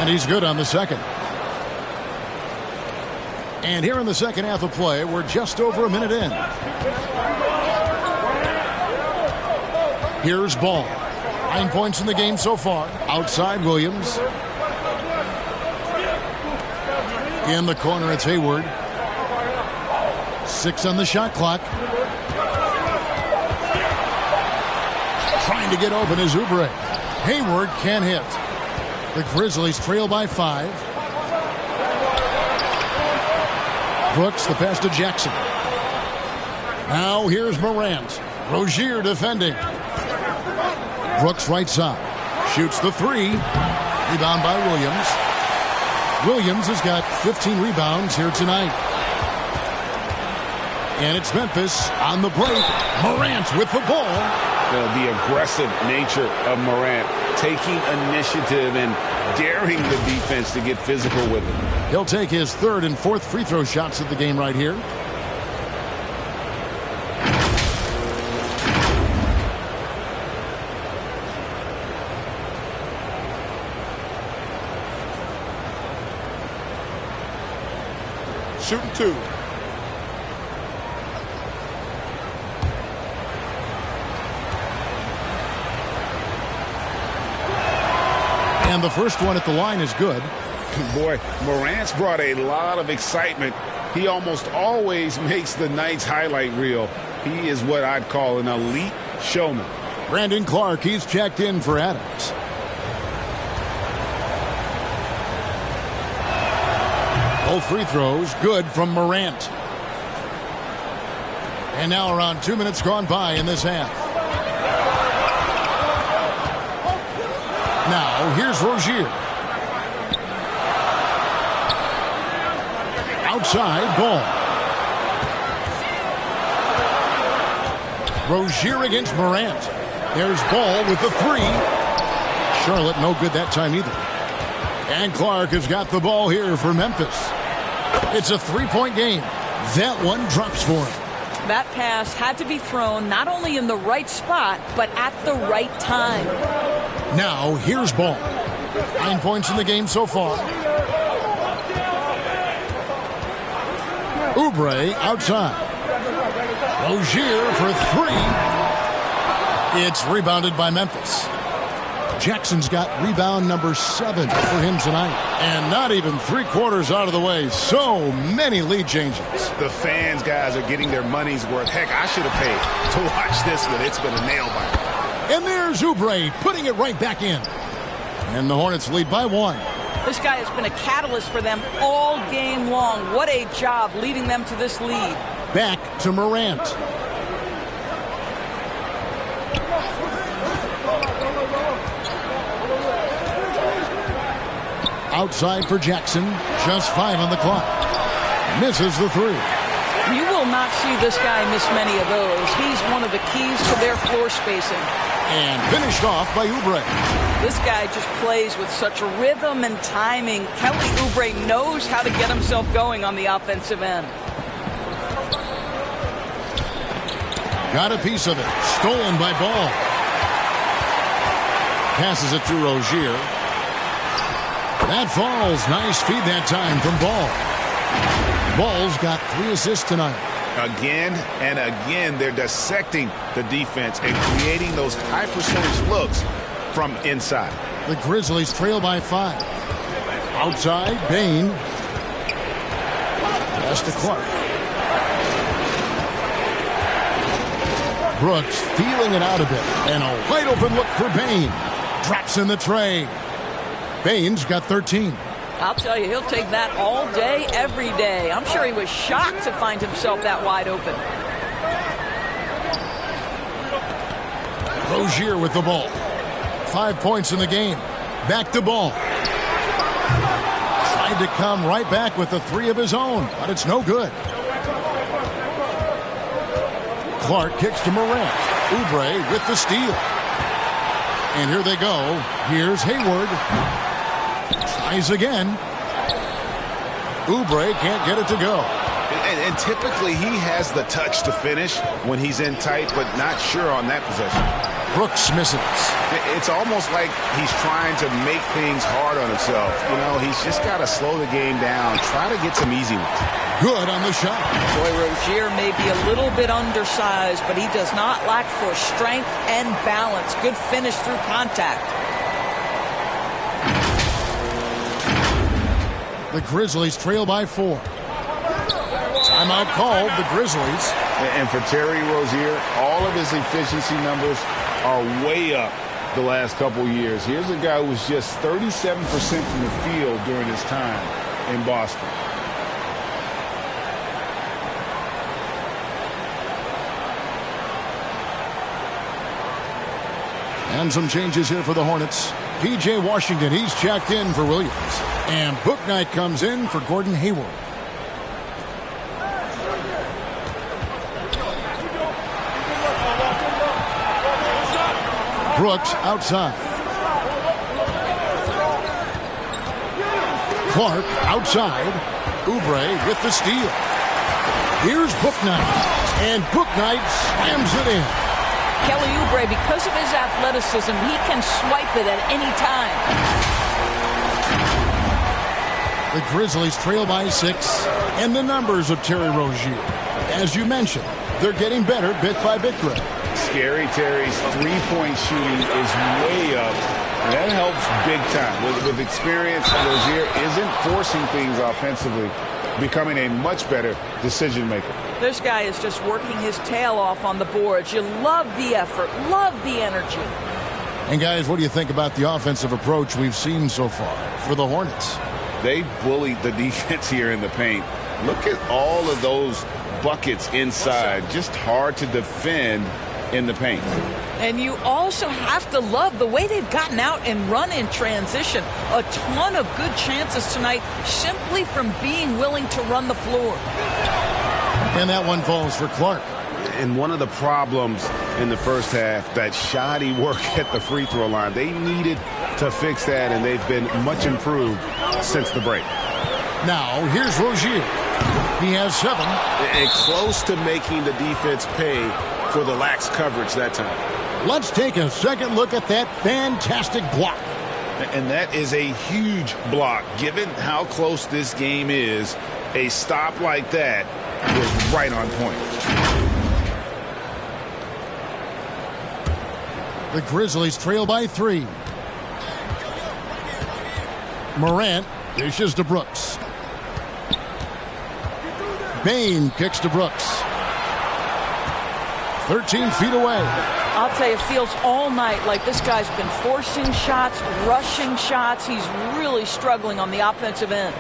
And he's good on the second. And here in the second half of play, we're just over a minute in. Here's Ball. 9 points in the game so far. Outside Williams. In the corner, it's Hayward. 6 on the shot clock. Trying to get open is Oubre. Hayward can't hit. The Grizzlies trail by 5. Brooks, the pass to Jackson. Now here's Morant. Rozier defending. Brooks right side. Shoots the 3. Rebound by Williams. Williams has got 15 rebounds here tonight. And it's Memphis on the break. Morant with the ball. The aggressive nature of Morant, taking initiative and daring the defense to get physical with him. He'll take his 3rd and 4th free throw shots of the game right here. Shooting 2. And the first one at the line is good. Boy, Morant's brought a lot of excitement. He almost always makes the night's highlight reel. He is what I'd call an elite showman. Brandon Clark, he's checked in for Adams. Both free throws good from Morant. And now around 2 minutes gone by in this half. Now here's Rozier. outside, Ball. Rozier against Morant. There's Ball with the three. Charlotte no good that time either. And Clark has got the ball here for Memphis. It's a three-point game. That one drops for him. That pass had to be thrown not only in the right spot, but at the right time. Now, here's Ball. 9 points in the game so far. Oubre outside. Rozier for three. It's rebounded by Memphis. Jackson's got rebound number 7 for him tonight. And not even 3/4 out of the way. So many lead changes. The fans, guys, are getting their money's worth. Heck, I should have paid to watch this one. It's been a nail-biter. And there's Oubre putting it right back in. And the Hornets lead by 1. This guy has been a catalyst for them all game long. What a job leading them to this lead. Back to Morant. Outside for Jackson. Just 5 on the clock. Misses the three. You will not see this guy miss many of those. He's one of the keys to their floor spacing. And finished off by Oubre. This guy just plays with such rhythm and timing. Kelly Oubre knows how to get himself going on the offensive end. Got a piece of it. Stolen by Ball. Passes it to Rozier. That falls. Nice feed that time from Ball. Ball's got 3 assists tonight. Again and again, they're dissecting the defense and creating those high percentage looks from inside. The Grizzlies trail by 5. Outside, Bain. Pass to Clark. Brooks feeling it out a bit. And a wide open look for Bain. Drops in the tray. Bain's got 13. I'll tell you, he'll take that all day, every day. I'm sure he was shocked to find himself that wide open. Rozier with the ball. 5 points in the game. Back to Ball. Tried to come right back with the 3 of his own, but it's no good. Clark kicks to Morant. Oubre with the steal. And here they go. Here's Hayward. Tries again. Oubre can't get it to go. And typically he has the touch to finish when he's in tight, but not sure on that possession. Brooks misses. It's almost like he's trying to make things hard on himself. You know, he's just got to slow the game down, try to get some easy ones. Good on the shot. Boy, Rozier may be a little bit undersized, but he does not lack for strength and balance. Good finish through contact. The Grizzlies trail by 4. Timeout called, the Grizzlies. And for Terry Rozier, all of his efficiency numbers are way up the last couple years. Here's a guy who was just 37% from the field during his time in Boston. And some changes here for the Hornets. P.J. Washington, he's checked in for Williams. And Bouknight comes in for Gordon Hayward. Brooks outside. Clark outside. Oubre with the steal. Here's Bouknight. And Bouknight slams it in. Kelly Oubre, because of his athleticism, he can swipe it at any time. The Grizzlies trail by 6. And the numbers of Terry Rozier. As you mentioned, they're getting better bit by bit, Greg. Scary Terry's three-point shooting is way up. And that helps big time. With experience, Rozier isn't forcing things offensively, becoming a much better decision maker. This guy is just working his tail off on the boards. You love the effort, love the energy. And guys, what do you think about the offensive approach we've seen so far for the Hornets? They bullied the defense here in the paint. Look at all of those buckets inside. Just hard to defend in the paint. And you also have to love the way they've gotten out and run in transition. A ton of good chances tonight simply from being willing to run the floor. And that one falls for Clark. And one of the problems in the first half, that shoddy work at the free throw line. They needed to fix that, and they've been much improved since the break. Now, here's Rozier. He has 7. And close to making the defense pay for the lax coverage that time. Let's take a second look at that fantastic block. And that is a huge block. Given how close this game is, a stop like that is right on point. The Grizzlies trail by 3. Morant dishes to Brooks. Bain kicks to Brooks. 13 feet away. I'll tell you, it feels all night like this guy's been forcing shots, rushing shots. He's really struggling on the offensive end.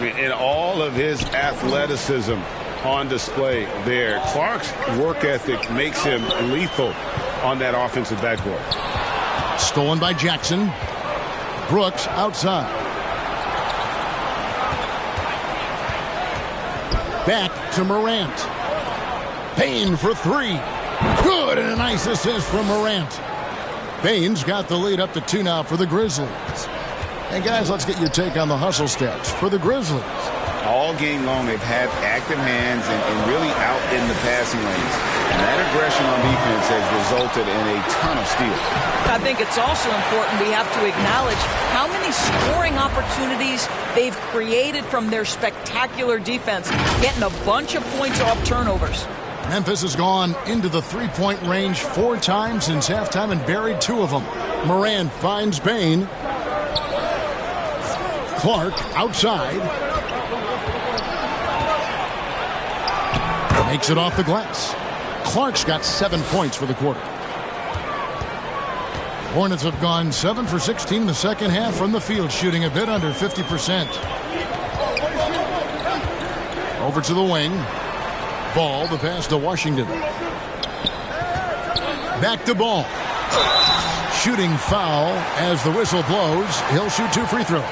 And all of his athleticism on display there. Clark's work ethic makes him lethal on that offensive backboard. Stolen by Jackson. Brooks outside. Back to Morant. Bain for 3. Good, and a nice assist from Morant. Bain's got the lead up to 2 now for the Grizzlies. And guys, let's get your take on the hustle stats for the Grizzlies. All game long, they've had active hands and really out in the passing lanes. And that aggression on defense has resulted in a ton of steals. I think it's also important we have to acknowledge how many scoring opportunities they've created from their spectacular defense, getting a bunch of points off turnovers. Memphis has gone into the 3-point range 4 times since halftime and buried 2 of them. Morant finds Bain. Clark outside. Makes it off the glass. Clark's got 7 points for the quarter. Hornets have gone 7 for 16 in the second half from the field, shooting a bit under 50%. Over to the wing. Ball, the pass to Washington. Back to Ball. Shooting foul as the whistle blows. He'll shoot 2 free throws.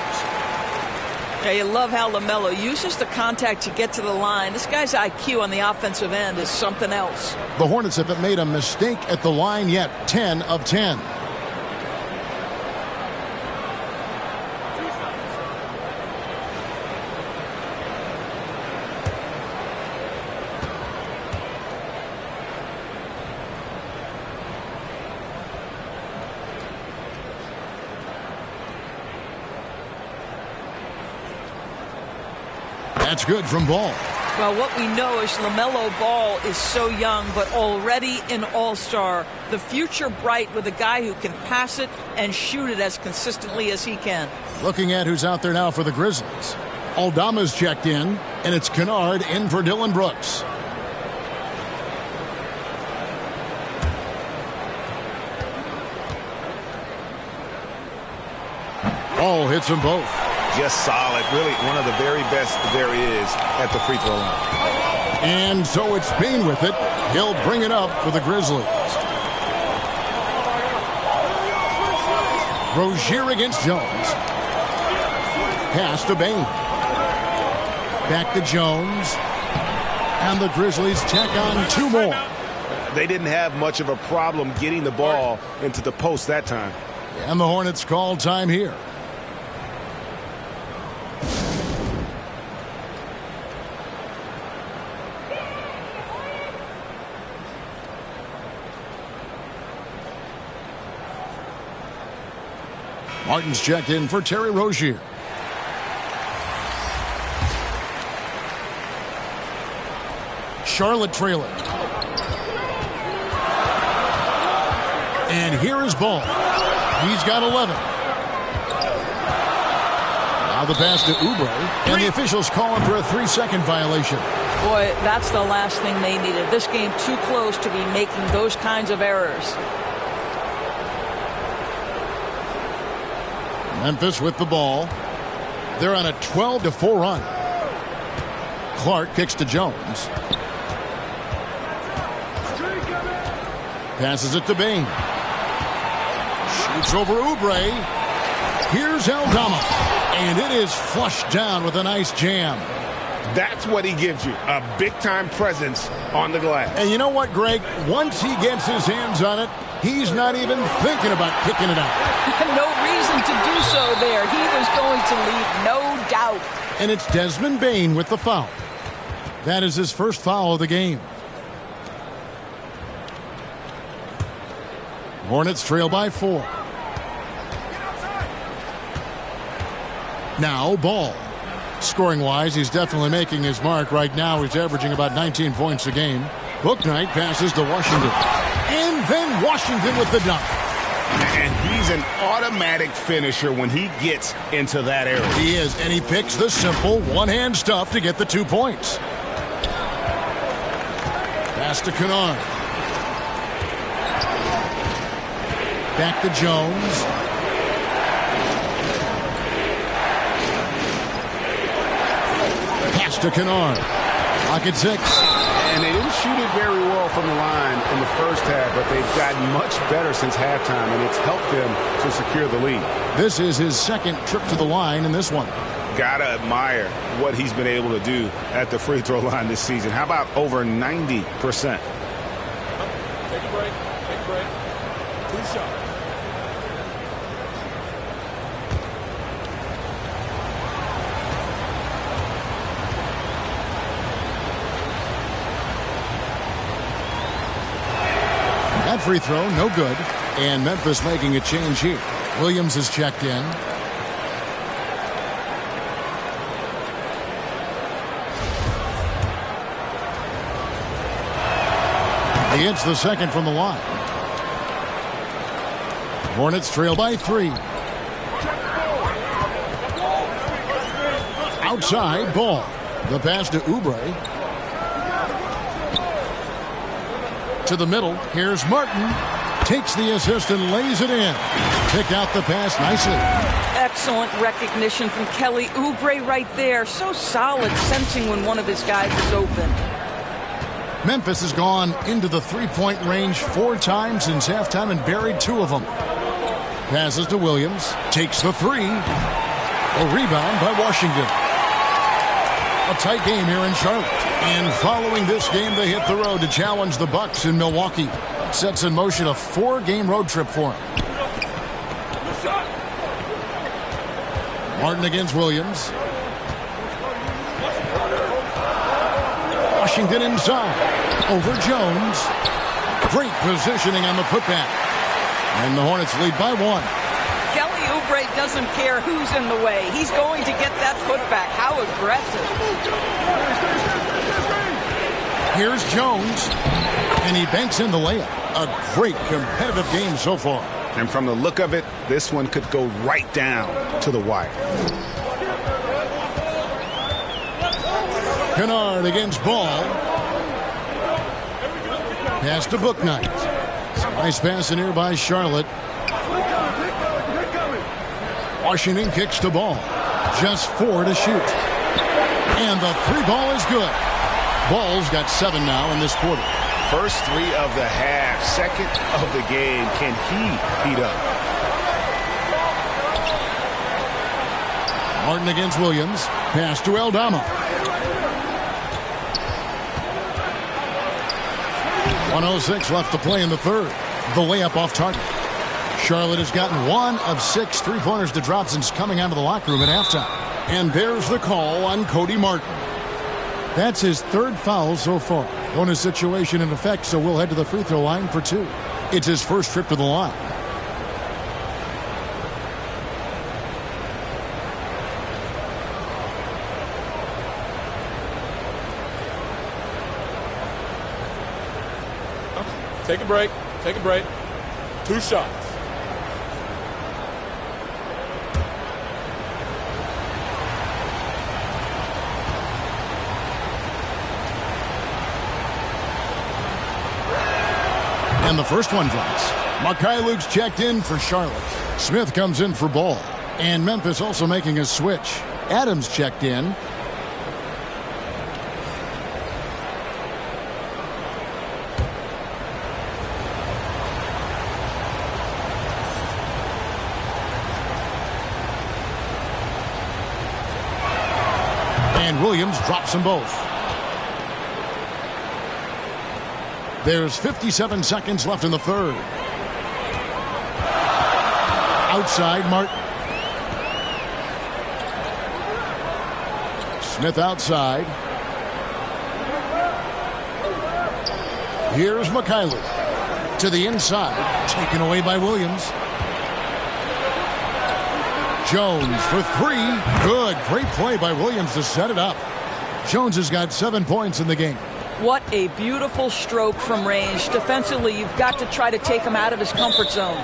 Yeah, you love how LaMelo uses the contact to get to the line. This guy's IQ on the offensive end is something else. The Hornets haven't made a mistake at the line yet. 10 of 10. That's good from Ball. Well, what we know is LaMelo Ball is so young, but already an all-star. The future bright with a guy who can pass it and shoot it as consistently as he can. Looking at who's out there now for the Grizzlies. Aldama's checked in, and it's Kennard in for Dillon Brooks. Ball hits them both. Just solid. Really one of the very best there is at the free throw line. And so it's Bain with it. He'll bring it up for the Grizzlies. Rozier against Jones. Pass to Bain. Back to Jones. And the Grizzlies tack on 2 more. They didn't have much of a problem getting the ball into the post that time. And the Hornets call time here. Martin's checked in for Terry Rozier. Charlotte trailing. And here is Ball. He's got 11. Now the pass to Oubre. And the officials calling for a 3-second violation. Boy, that's the last thing they needed. This game too close to be making those kinds of errors. Memphis with the ball. They're on a 12-4 run. Clark kicks to Jones. Passes it to Bain. It's over Oubre. Here's Aldama. And it is flushed down with a nice jam. That's what he gives you, a big-time presence on the glass. And you know what, Greg? Once he gets his hands on it, he's not even thinking about kicking it out. No reason to do so there. He was going to leave, no doubt. And it's Desmond Bane with the foul. That is his first foul of the game. Hornets trail by 4. Now Ball. Scoring-wise, he's definitely making his mark. Right now, he's averaging about 19 points a game. Bouknight passes to Washington. And then Washington with the dunk. And he's an automatic finisher when he gets into that area. He is, and he picks the simple one-hand stuff to get the 2 points. Pass to Kennard. Back to Jones. Pass to Kennard. Pocket 6. And they didn't shoot it very well from the line in the first half, but they've gotten much better since halftime, and it's helped them to secure the lead. This is his second trip to the line in this one. Gotta admire what he's been able to do at the free throw line this season. How about over 90%? Take a break. Take a break. 2 shots. That free throw, no good. And Memphis making a change here. Williams is checked in. He hits the second from the line. Hornets trail by 3. Outside, Ball. The pass to Oubre. To the middle. Here's Martin. Takes the assist and lays it in. Pick out the pass nicely. Excellent recognition from Kelly Oubre right there. So solid, sensing when one of his guys is open. Memphis has gone into the three-point range 4 times since halftime and buried 2 of them. Passes to Williams. Takes the 3. A rebound by Washington. A tight game here in Charlotte. And following this game, they hit the road to challenge the Bucks in Milwaukee. That sets in motion a 4-game road trip for him. Martin against Williams. Washington inside. Over Jones. Great positioning on the putback. And the Hornets lead by 1. Kelly Oubre doesn't care who's in the way. He's going to get that putback. How aggressive. Here's Jones. And he banks in the layup. A great competitive game so far. And from the look of it, this one could go right down to the wire. Kennard against Ball. Pass to Bouknight. Nice pass in here by Charlotte. Washington kicks the ball. Just 4 to shoot. And the 3 ball is good. Ball's got 7 now in this quarter. First 3 of the half. Second of the game. Can he heat up? Martin against Williams. Pass to Aldama. 1:06 left to play in the third. The layup off target. Charlotte has gotten 1 of 6 3-pointers to drop since coming out of the locker room at halftime. And there's the call on Cody Martin. That's his 3rd foul so far. Bonus situation in effect, so we'll head to the free throw line for 2. It's his first trip to the line. Take a break. Take a break. 2 shots. And the first one drops. Mikhailuk's checked in for Charlotte. Smith comes in for Ball. And Memphis also making a switch. Adams checked in. And Williams drops them both. There's 57 seconds left in the third. Outside, Martin. Smith outside. Here's McKinley. To the inside. Taken away by Williams. Jones for three. Good. Great play by Williams to set it up. Jones has got 7 points in the game. What a beautiful stroke from range. Defensively, you've got to try to take him out of his comfort zone.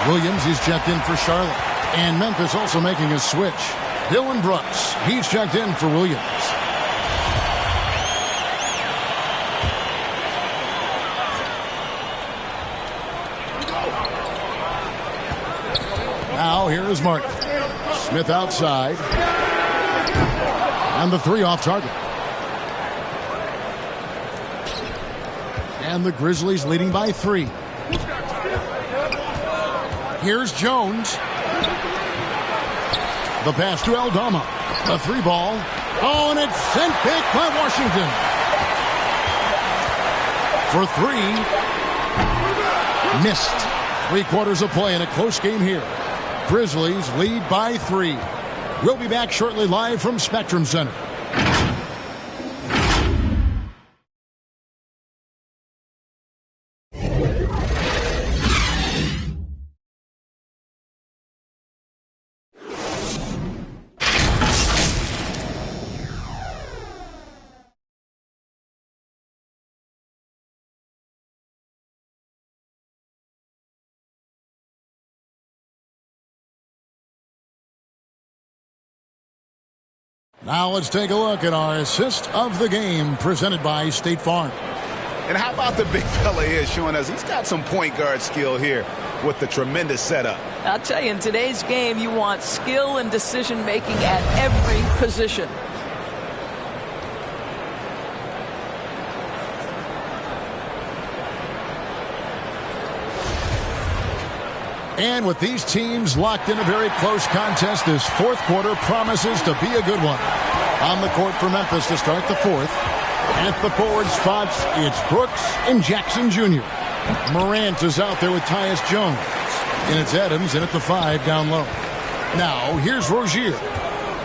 Williams, he's checked in for Charlotte. And Memphis also making a switch. Dylan Brooks, he's checked in for Williams. Now here is Martin. Smith outside. And the three off target. And the Grizzlies leading by 3. Here's Jones. The pass to Aldama. The 3-ball. Oh, and it's sent back by Washington. For 3. Missed. 3 quarters of play in a close game here. Grizzlies lead by 3. We'll be back shortly live from Spectrum Center. Now let's take a look at our assist of the game presented by State Farm. And how about the big fella here showing us he's got some point guard skill here with the tremendous setup. I'll tell you, in today's game, you want skill and decision making at every position. And with these teams locked in a very close contest, this fourth quarter promises to be a good one. On the court for Memphis to start the fourth. At the forward spots, it's Brooks and Jackson Jr. Morant is out there with Tyus Jones. And it's Adams in at the 5 down low. Now, here's Rozier.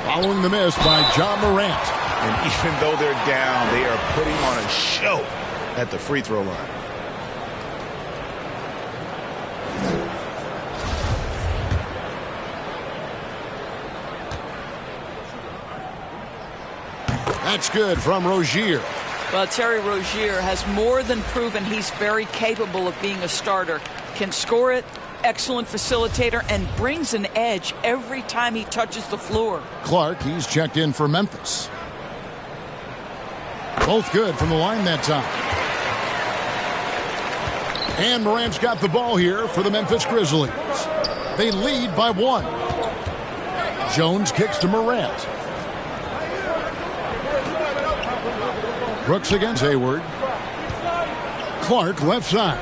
Following the miss by John Morant. And even though they're down, they are putting on a show at the free throw line. That's good from Rozier. Well, Terry Rozier has more than proven he's very capable of being a starter. Can score it, excellent facilitator, and brings an edge every time he touches the floor. Clark, he's checked in for Memphis. Both good from the line that time. And Morant's got the ball here for the Memphis Grizzlies. They lead by 1. Jones kicks to Morant. Brooks against Hayward. Clark left side.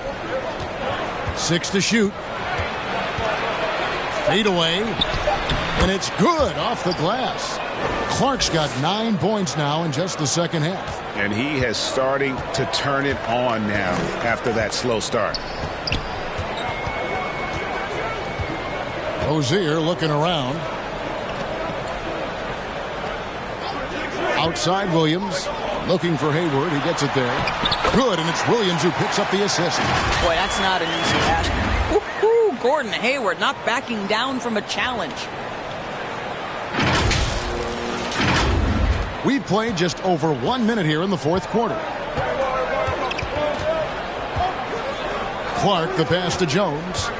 6 to shoot. Fade away. And it's good off the glass. Clark's got 9 points now in just the second half. And he has starting to turn it on now after that slow start. Rozier looking around. Outside Williams. Looking for Hayward. He gets it there. Good, and it's Williams who picks up the assist. Boy, that's not an easy pass. Woo-hoo, Gordon Hayward not backing down from a challenge. We've played just over 1 minute here in the fourth quarter. Clark, the pass to Jones.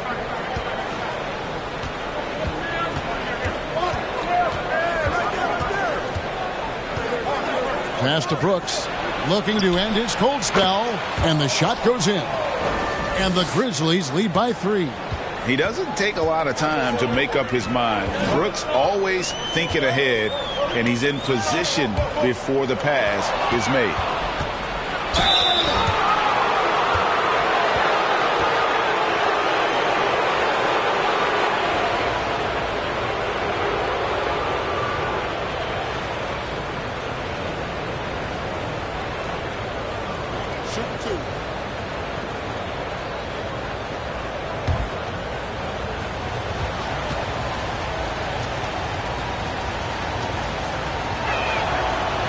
Pass to Brooks, looking to end his cold spell, and the shot goes in. And the Grizzlies lead by 3. He doesn't take a lot of time to make up his mind. Brooks always thinking ahead, and he's in position before the pass is made.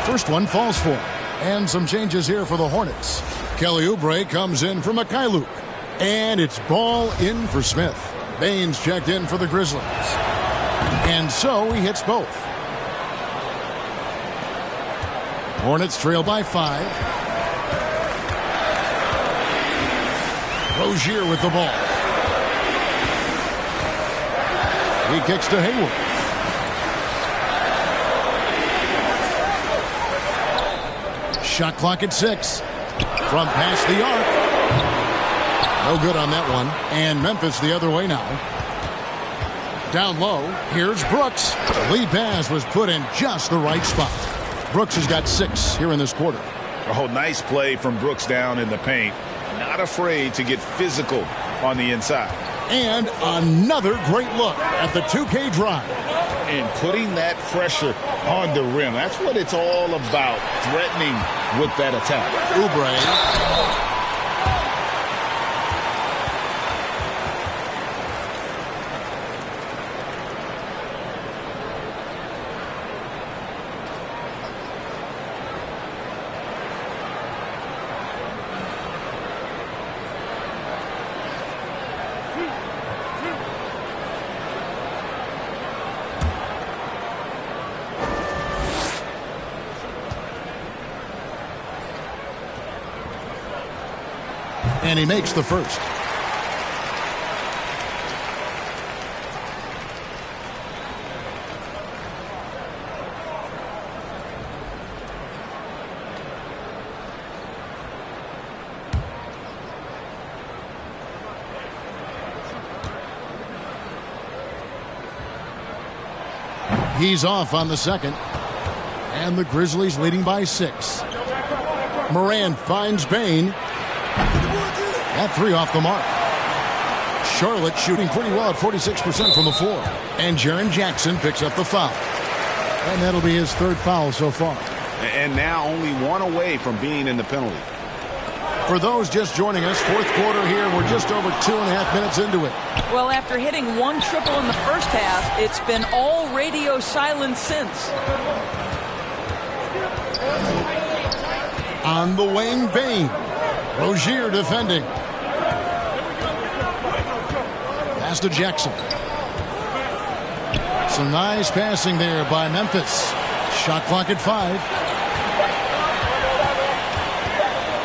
First one falls for him. And some changes here for the Hornets. Kelly Oubre comes in for Mikhailuk. And it's ball in for Smith. Baines checked in for the Grizzlies. And so he hits both. Hornets trail by 5. Rozier with the ball. He kicks to Hayward. Shot clock at 6. From past the arc. No good on that one. And Memphis the other way now. Down low. Here's Brooks. The lead pass was put in just the right spot. Brooks has got 6 here in this quarter. Oh, nice play from Brooks down in the paint. Not afraid to get physical on the inside. And another great look at the 2K drive. And putting that pressure on the rim. That's what it's all about, threatening with that attack. Oubre. And he makes the first. He's off on the second. And the Grizzlies leading by 6. Moran finds Bane. That 3 off the mark. Charlotte shooting pretty well at 46% from the floor. And Jaren Jackson picks up the foul. And that'll be his 3rd foul so far. And now only 1 away from being in the penalty. For those just joining us, 4th quarter here. We're just over 2.5 minutes into it. Well, after hitting 1 triple in the first half, it's been all radio silence since. On the wing, Bane. Rozier defending. Pass to Jackson. Some nice passing there by Memphis. Shot clock at 5.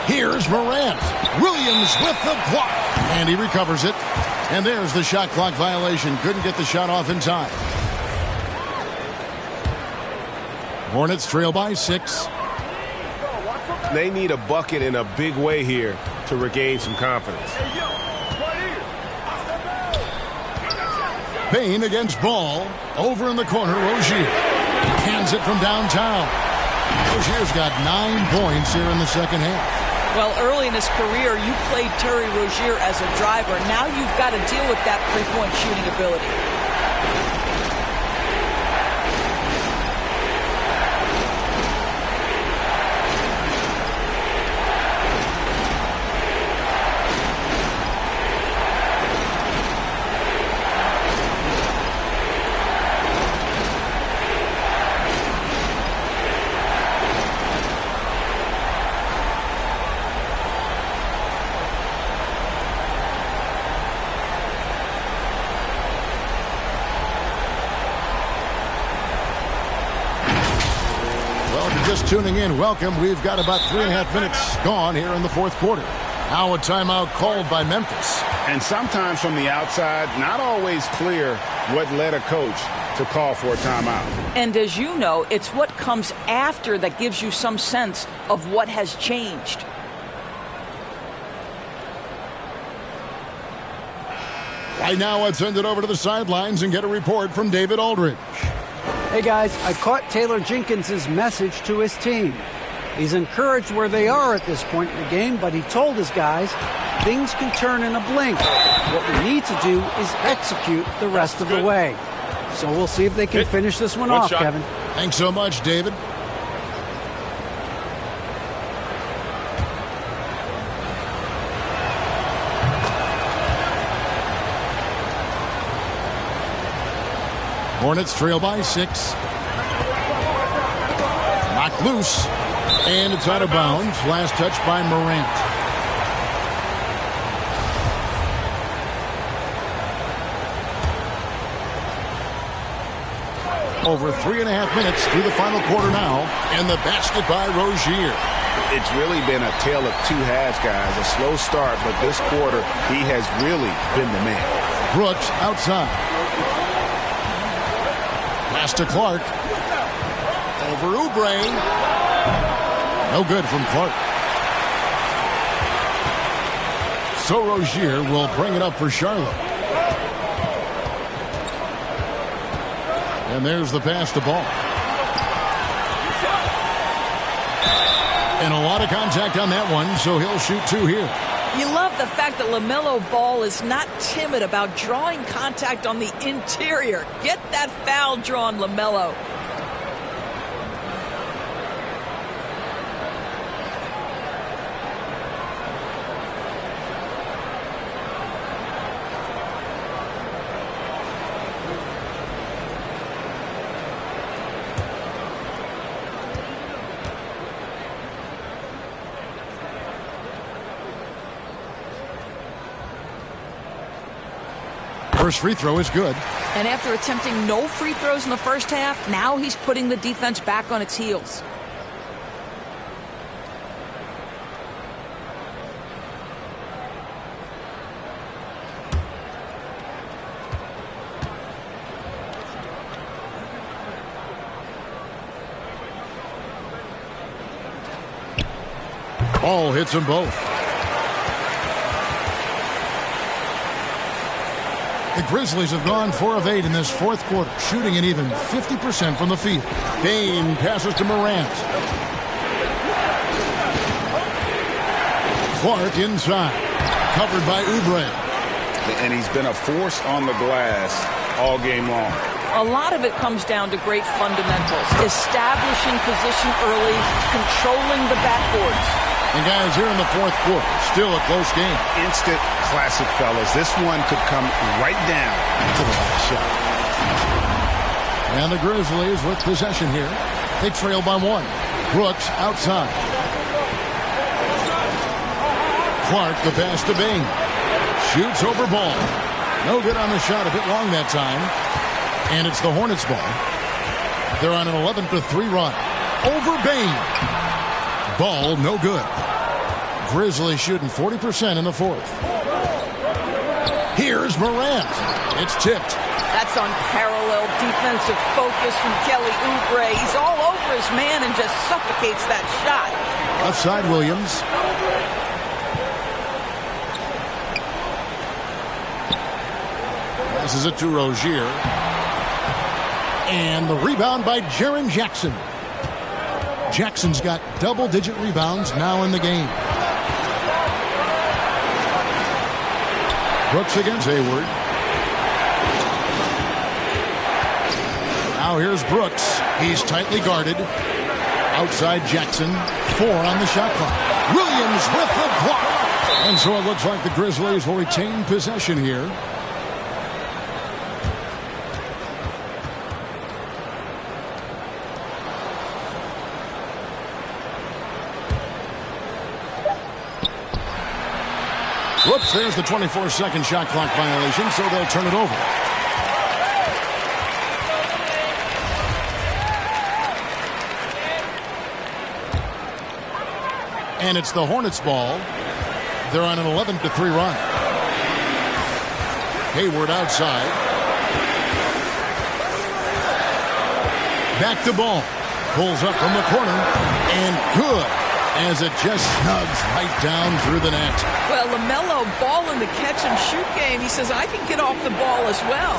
Here's Morant. Williams with the block. And he recovers it. And there's the shot clock violation. Couldn't get the shot off in time. Hornets trail by 6. They need a bucket in a big way here to regain some confidence. Bane against Ball. Over in the corner, Rozier. Hands it from downtown. Rozier's got 9 points here in the second half. Well, early in his career, you played Terry Rozier as a driver. Now you've got to deal with that three-point shooting ability. Just tuning in, welcome. We've got about 3.5 minutes gone here in the 4th quarter. Now a timeout called by Memphis. And sometimes from the outside, not always clear what led a coach to call for a timeout. And as you know, it's what comes after that gives you some sense of what has changed. Right now, let's send it over to the sidelines and get a report from David Aldridge. Hey guys, I caught Taylor Jenkins' message to his team. He's encouraged where they are at this point in the game, but he told his guys things can turn in a blink. What we need to do is execute the rest of the way. So we'll see if they can finish this one off, Kevin. Thanks so much, David. Hornets trail by 6. Knocked loose. And it's out of bounds. Last touch by Morant. Over 3.5 minutes through the final quarter now. And the basket by Rozier. It's really been a tale of two halves, guys. A slow start, but this quarter, he has really been the man. Brooks outside. Pass to Clark. Over Oubre. No good from Clark. So Rozier will bring it up for Charlotte. And there's the pass to Ball. And a lot of contact on that one, so he'll shoot 2 here. You love the fact that LaMelo Ball is not timid about drawing contact on the interior. Get that foul drawn, LaMelo. First free throw is good. And after attempting no free throws in the first half, now he's putting the defense back on its heels. Ball hits them both. The Grizzlies have gone 4 of 8 in this fourth quarter, shooting an even 50% from the field. Bane passes to Morant. Clark inside, covered by Oubre. And he's been a force on the glass all game long. A lot of it comes down to great fundamentals, establishing position early, controlling the backboards. And guys, here in the fourth quarter, still a close game. Instant classic, fellas. This one could come right down to the last shot. And the Grizzlies with possession here. They trail by 1. Brooks outside. Clark the pass to Bane. Shoots over Ball. No good on the shot, a bit long that time. And it's the Hornets ball. They're on an 11-3 run. Over Bane. Ball no good. Grizzlies shooting 40% in the fourth. Here's Morant. It's tipped. That's unparalleled defensive focus from Kelly Oubre. He's all over his man and just suffocates that shot. Left side Williams. Passes it to Rozier. And the rebound by Jaren Jackson. Jackson's got double-digit rebounds now in the game. Brooks against Hayward. Now here's Brooks. He's tightly guarded. Outside Jackson. 4 on the shot clock. Williams with the block. And so it looks like the Grizzlies will retain possession here. Whoops, there's the 24-second shot clock violation, so they'll turn it over. And it's the Hornets ball. They're on an 11-3 run. Hayward outside. Back to Ball. Pulls up from the corner. And good. As it just snugs right down through the net. Well, LaMelo Ball in the catch-and-shoot game. He says, I can get off the ball as well.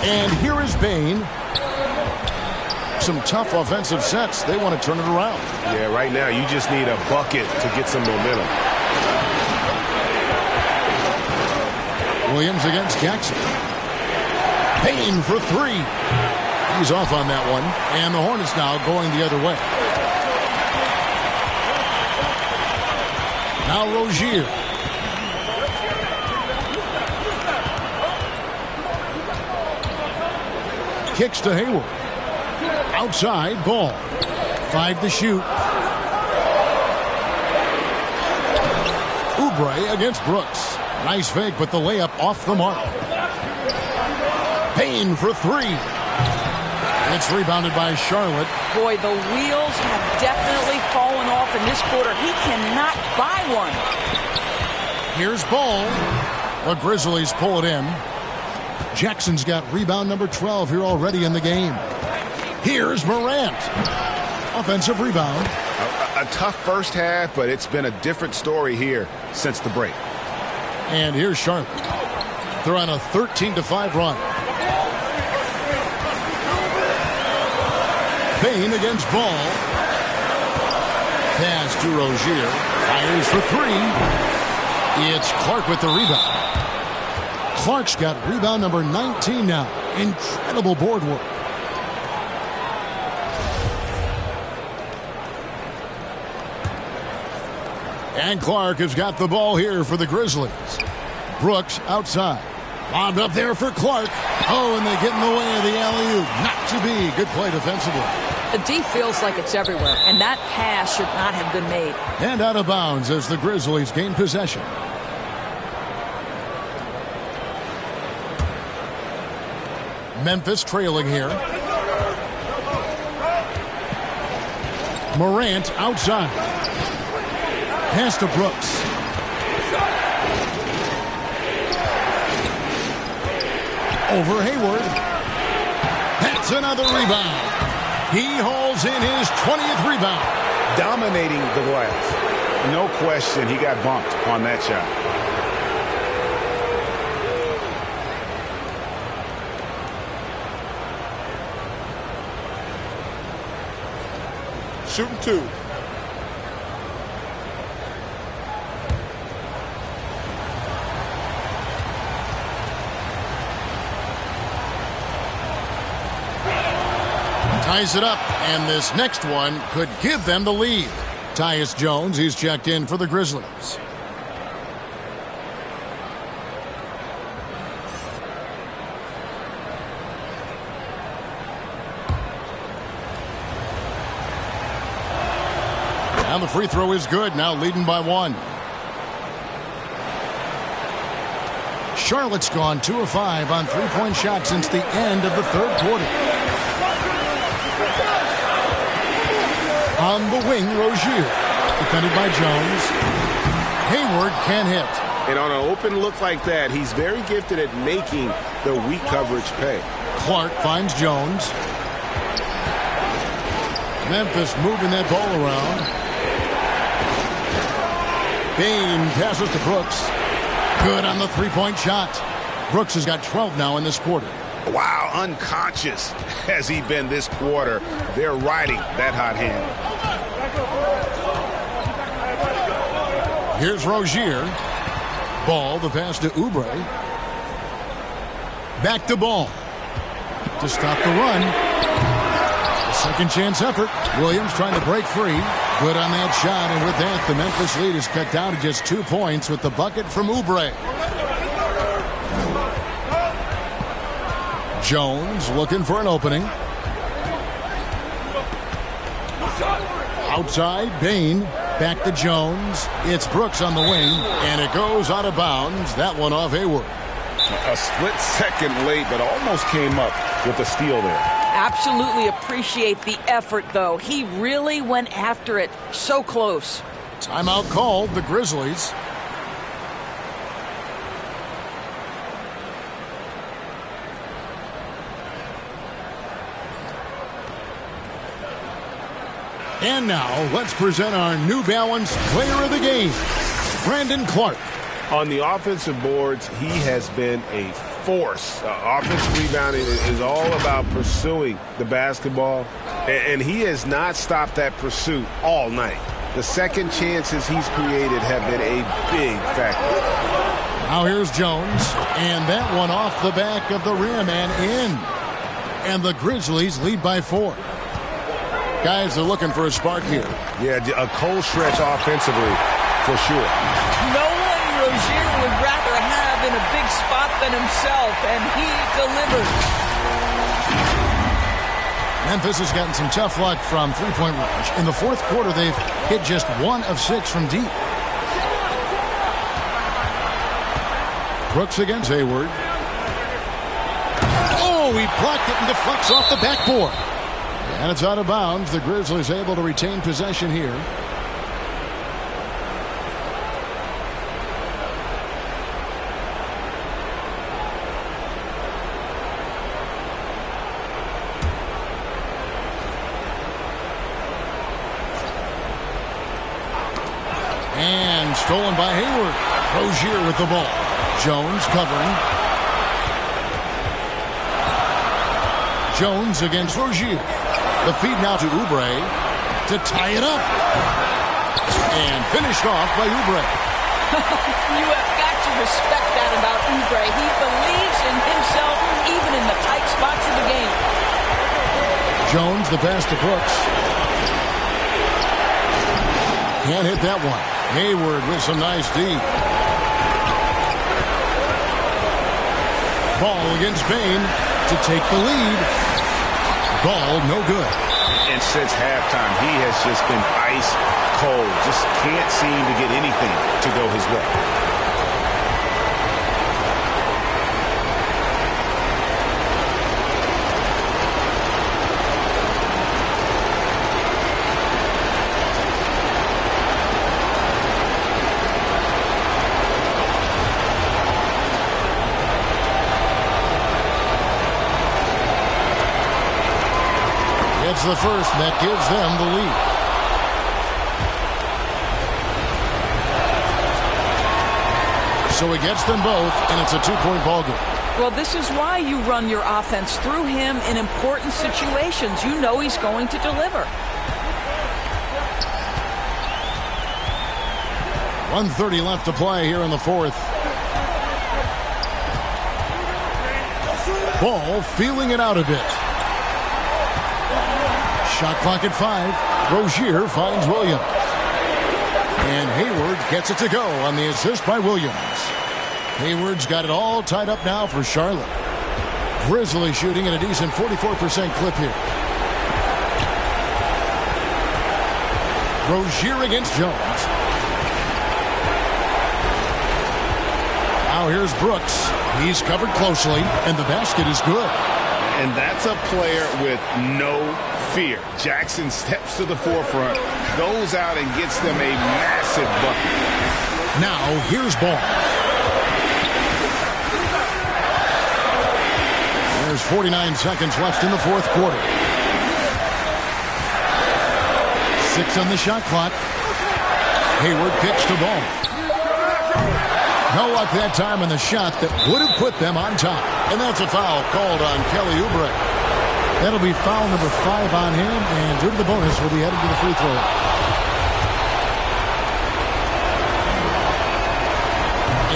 And here is Bain. Some tough offensive sets. They want to turn it around. Yeah, right now you just need a bucket to get some momentum. Williams against Jackson. Bain for three. He's off on that one. And the Hornets now going the other way. Now Rozier. Kicks to Hayward. Outside, Ball. 5 to shoot. Oubre against Brooks. Nice fake, but the layup off the mark. Payne for three. It's rebounded by Charlotte. Boy, the wheels have definitely fallen off in this quarter. He cannot buy one. Here's Ball. The Grizzlies pull it in. Jackson's got rebound number 12 here already in the game. Here's Morant. Offensive rebound. A tough first half, but it's been a different story here since the break. And here's Charlotte. They're on a 13-5 run. Payne against Ball. Pass to Rozier. Fires for three. It's Clark with the rebound. Clark's got rebound number 19 now. Incredible board work. And Clark has got the ball here for the Grizzlies. Brooks outside. Bombed up there for Clark. Oh, and they get in the way of the alley-oop. Not to be. Good play defensively. The D feels like it's everywhere, and that pass should not have been made. And out of bounds as the Grizzlies gain possession. Memphis trailing here. Morant outside. Pass to Brooks. Over Hayward. That's another rebound. He hauls in his 20th rebound. Dominating the glass. No question he got bumped on that shot. Shooting two. Ties it up, and this next one could give them the lead. Tyus Jones, he's checked in for the Grizzlies. And the free throw is good, now leading by one. Charlotte's gone 2 of 5 on three-point shots since the end of the third quarter. On the wing, Rozier. Defended by Jones. Hayward can't hit. And on an open look like that, he's very gifted at making the weak coverage pay. Clark finds Jones. Memphis moving that ball around. Bain passes to Brooks. Good on the three-point shot. Brooks has got 12 now in this quarter. Wow, unconscious has he been this quarter. They're riding that hot hand. Here's Rozier. Ball, the pass to Oubre. Back to Ball. To stop the run. A second chance effort. Williams trying to break free. Good on that shot, and with that, the Memphis lead is cut down to just 2 points with the bucket from Oubre. Jones looking for an opening. Outside, Bain. Back to Jones. It's Brooks on the wing, and it goes out of bounds. That one off Hayward. A split second late, but almost came up with a steal there. Absolutely appreciate the effort, though. He really went after it. So close. Timeout called, the Grizzlies. And now, let's present our New Balance Player of the Game, Brandon Clark. On the offensive boards, he has been a force. Offensive rebounding is all about pursuing the basketball, and he has not stopped that pursuit all night. The second chances he's created have been a big factor. Now here's Jones, and that one off the back of the rim and in. And the Grizzlies lead by 4. Guys are looking for a spark here. Yeah, a cold stretch offensively, for sure. No one Rozier would rather have in a big spot than himself, and he delivered. Memphis has gotten some tough luck from three-point range. In the fourth quarter, they've hit just 1 of 6 from deep. Brooks against Hayward. Oh, he blocked it and deflects off the backboard. And it's out of bounds. The Grizzlies able to retain possession here. And stolen by Hayward. Rozier with the ball. Jones covering. Jones against Rozier. The feed now to Oubre to tie it up. And finished off by Oubre. You have got to respect that about Oubre. He believes in himself even in the tight spots of the game. Jones, the pass to Brooks. Can't hit that one. Hayward with some nice D. Ball against Bain to take the lead. Ball no good. And since halftime, he has just been ice cold. Just can't seem to get anything to go his way. It's the first that gives them the lead. So he gets them both, and it's a 2-point ball game. Well, this is why you run your offense through him in important situations. You know he's going to deliver. 1:30 left to play here in the fourth. Ball feeling it out a bit. Shot clock at 5. Rozier finds Williams. And Hayward gets it to go on the assist by Williams. Hayward's got it all tied up now for Charlotte. Grizzlies shooting at a decent 44% clip here. Rozier against Jones. Now here's Brooks. He's covered closely, and the basket is good. And that's a player with no fear. Jackson steps to the forefront, goes out and gets them a massive bucket. Now here's Ball. There's 49 seconds left in the fourth quarter. 6 on the shot clock. Hayward kicks the ball. No luck that time on the shot that would have put them on top. And that's a foul called on Kelly Oubre. That'll be foul number 5 on him, and due to the bonus, will be headed to the free throw line.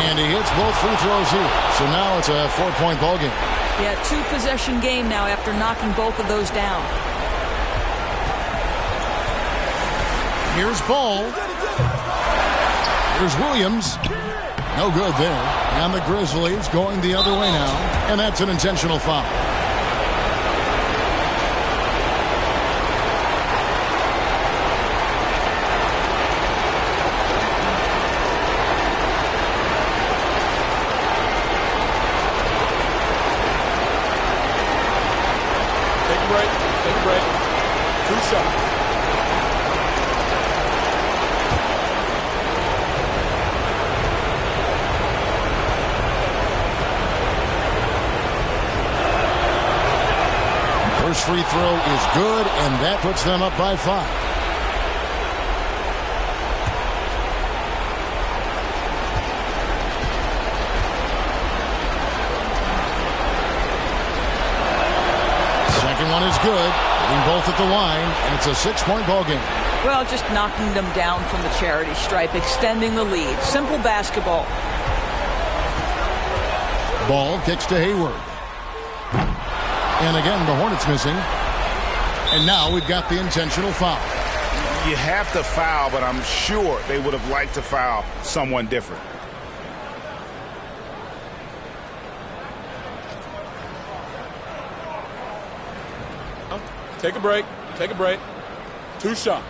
And he hits both free throws here. So now it's a 4-point ball game. Yeah, 2-possession game now after knocking both of those down. Here's Ball. Here's Williams. No good there. And the Grizzlies going the other way now. And that's an intentional foul. Take a break. Take a break. 2 shots. First free throw is good, and that puts them up by 5. one is good. Hitting both at the line, and it's a 6-point ball game. Well, just knocking them down from the charity stripe, extending the lead. Simple basketball. Ball kicks to Hayward. And again, the Hornets missing. And now we've got the intentional foul. You have to foul, but I'm sure they would have liked to foul someone different. Take a break. Take a break. 2 shots.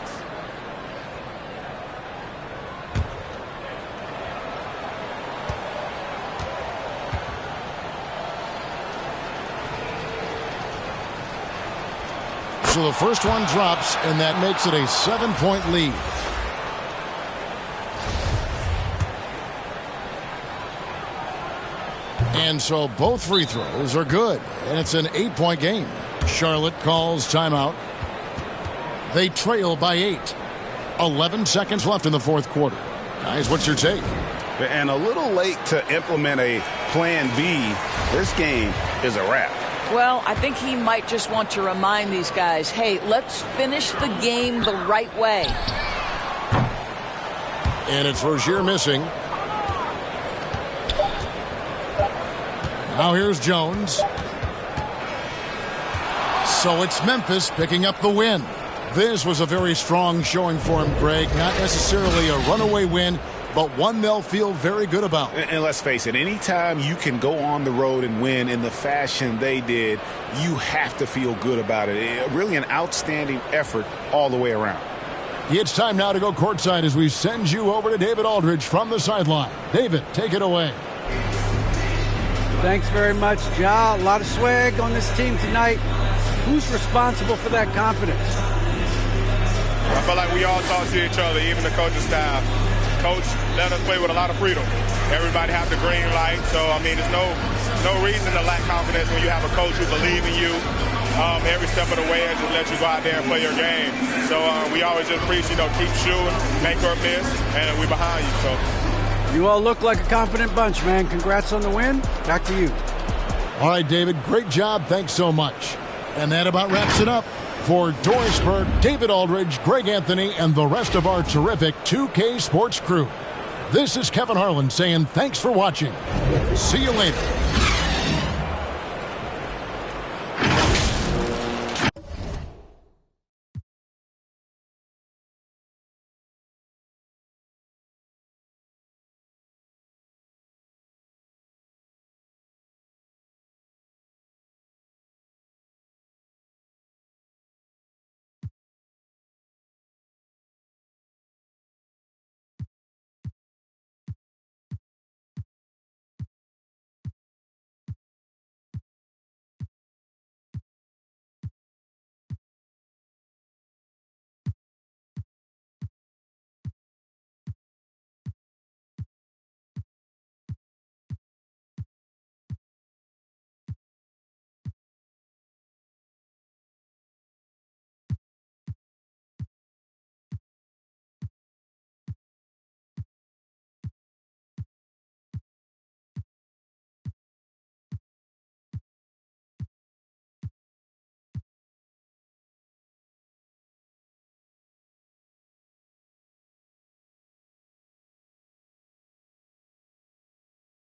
So the first one drops, and that makes it a 7-point lead. And so both free throws are good, and it's an 8-point game. Charlotte calls timeout. They trail by 8. 11 seconds left in the fourth quarter. Guys, what's your take? And a little late to implement a plan B. This game is a wrap. Well, I think he might just want to remind these guys, hey, let's finish the game the right way. And it's Rozier missing. Now here's Jones. So it's Memphis picking up the win. This was a very strong showing for him, Greg. Not necessarily a runaway win, but one they'll feel very good about. And let's face it, anytime you can go on the road and win in the fashion they did, you have to feel good about it. Really an outstanding effort all the way around. It's time now to go courtside as we send you over to David Aldridge from the sideline. David, take it away. Thanks very much, Ja. A lot of swag on this team tonight. Who's responsible for that confidence? I feel like we all talk to each other, even the coaching staff. Coach let us play with a lot of freedom. Everybody have the green light, so I mean, there's no reason to lack confidence when you have a coach who believes in you every step of the way and just let you go out there and play your game. So we always just preach, keep shooting, make or miss, and we're behind you. So you all look like a confident bunch, man. Congrats on the win. Back to you. All right, David, great job. Thanks so much. And that about wraps it up. For Doris Burke, David Aldridge, Greg Anthony, and the rest of our terrific 2K Sports crew, this is Kevin Harlan saying thanks for watching. See you later.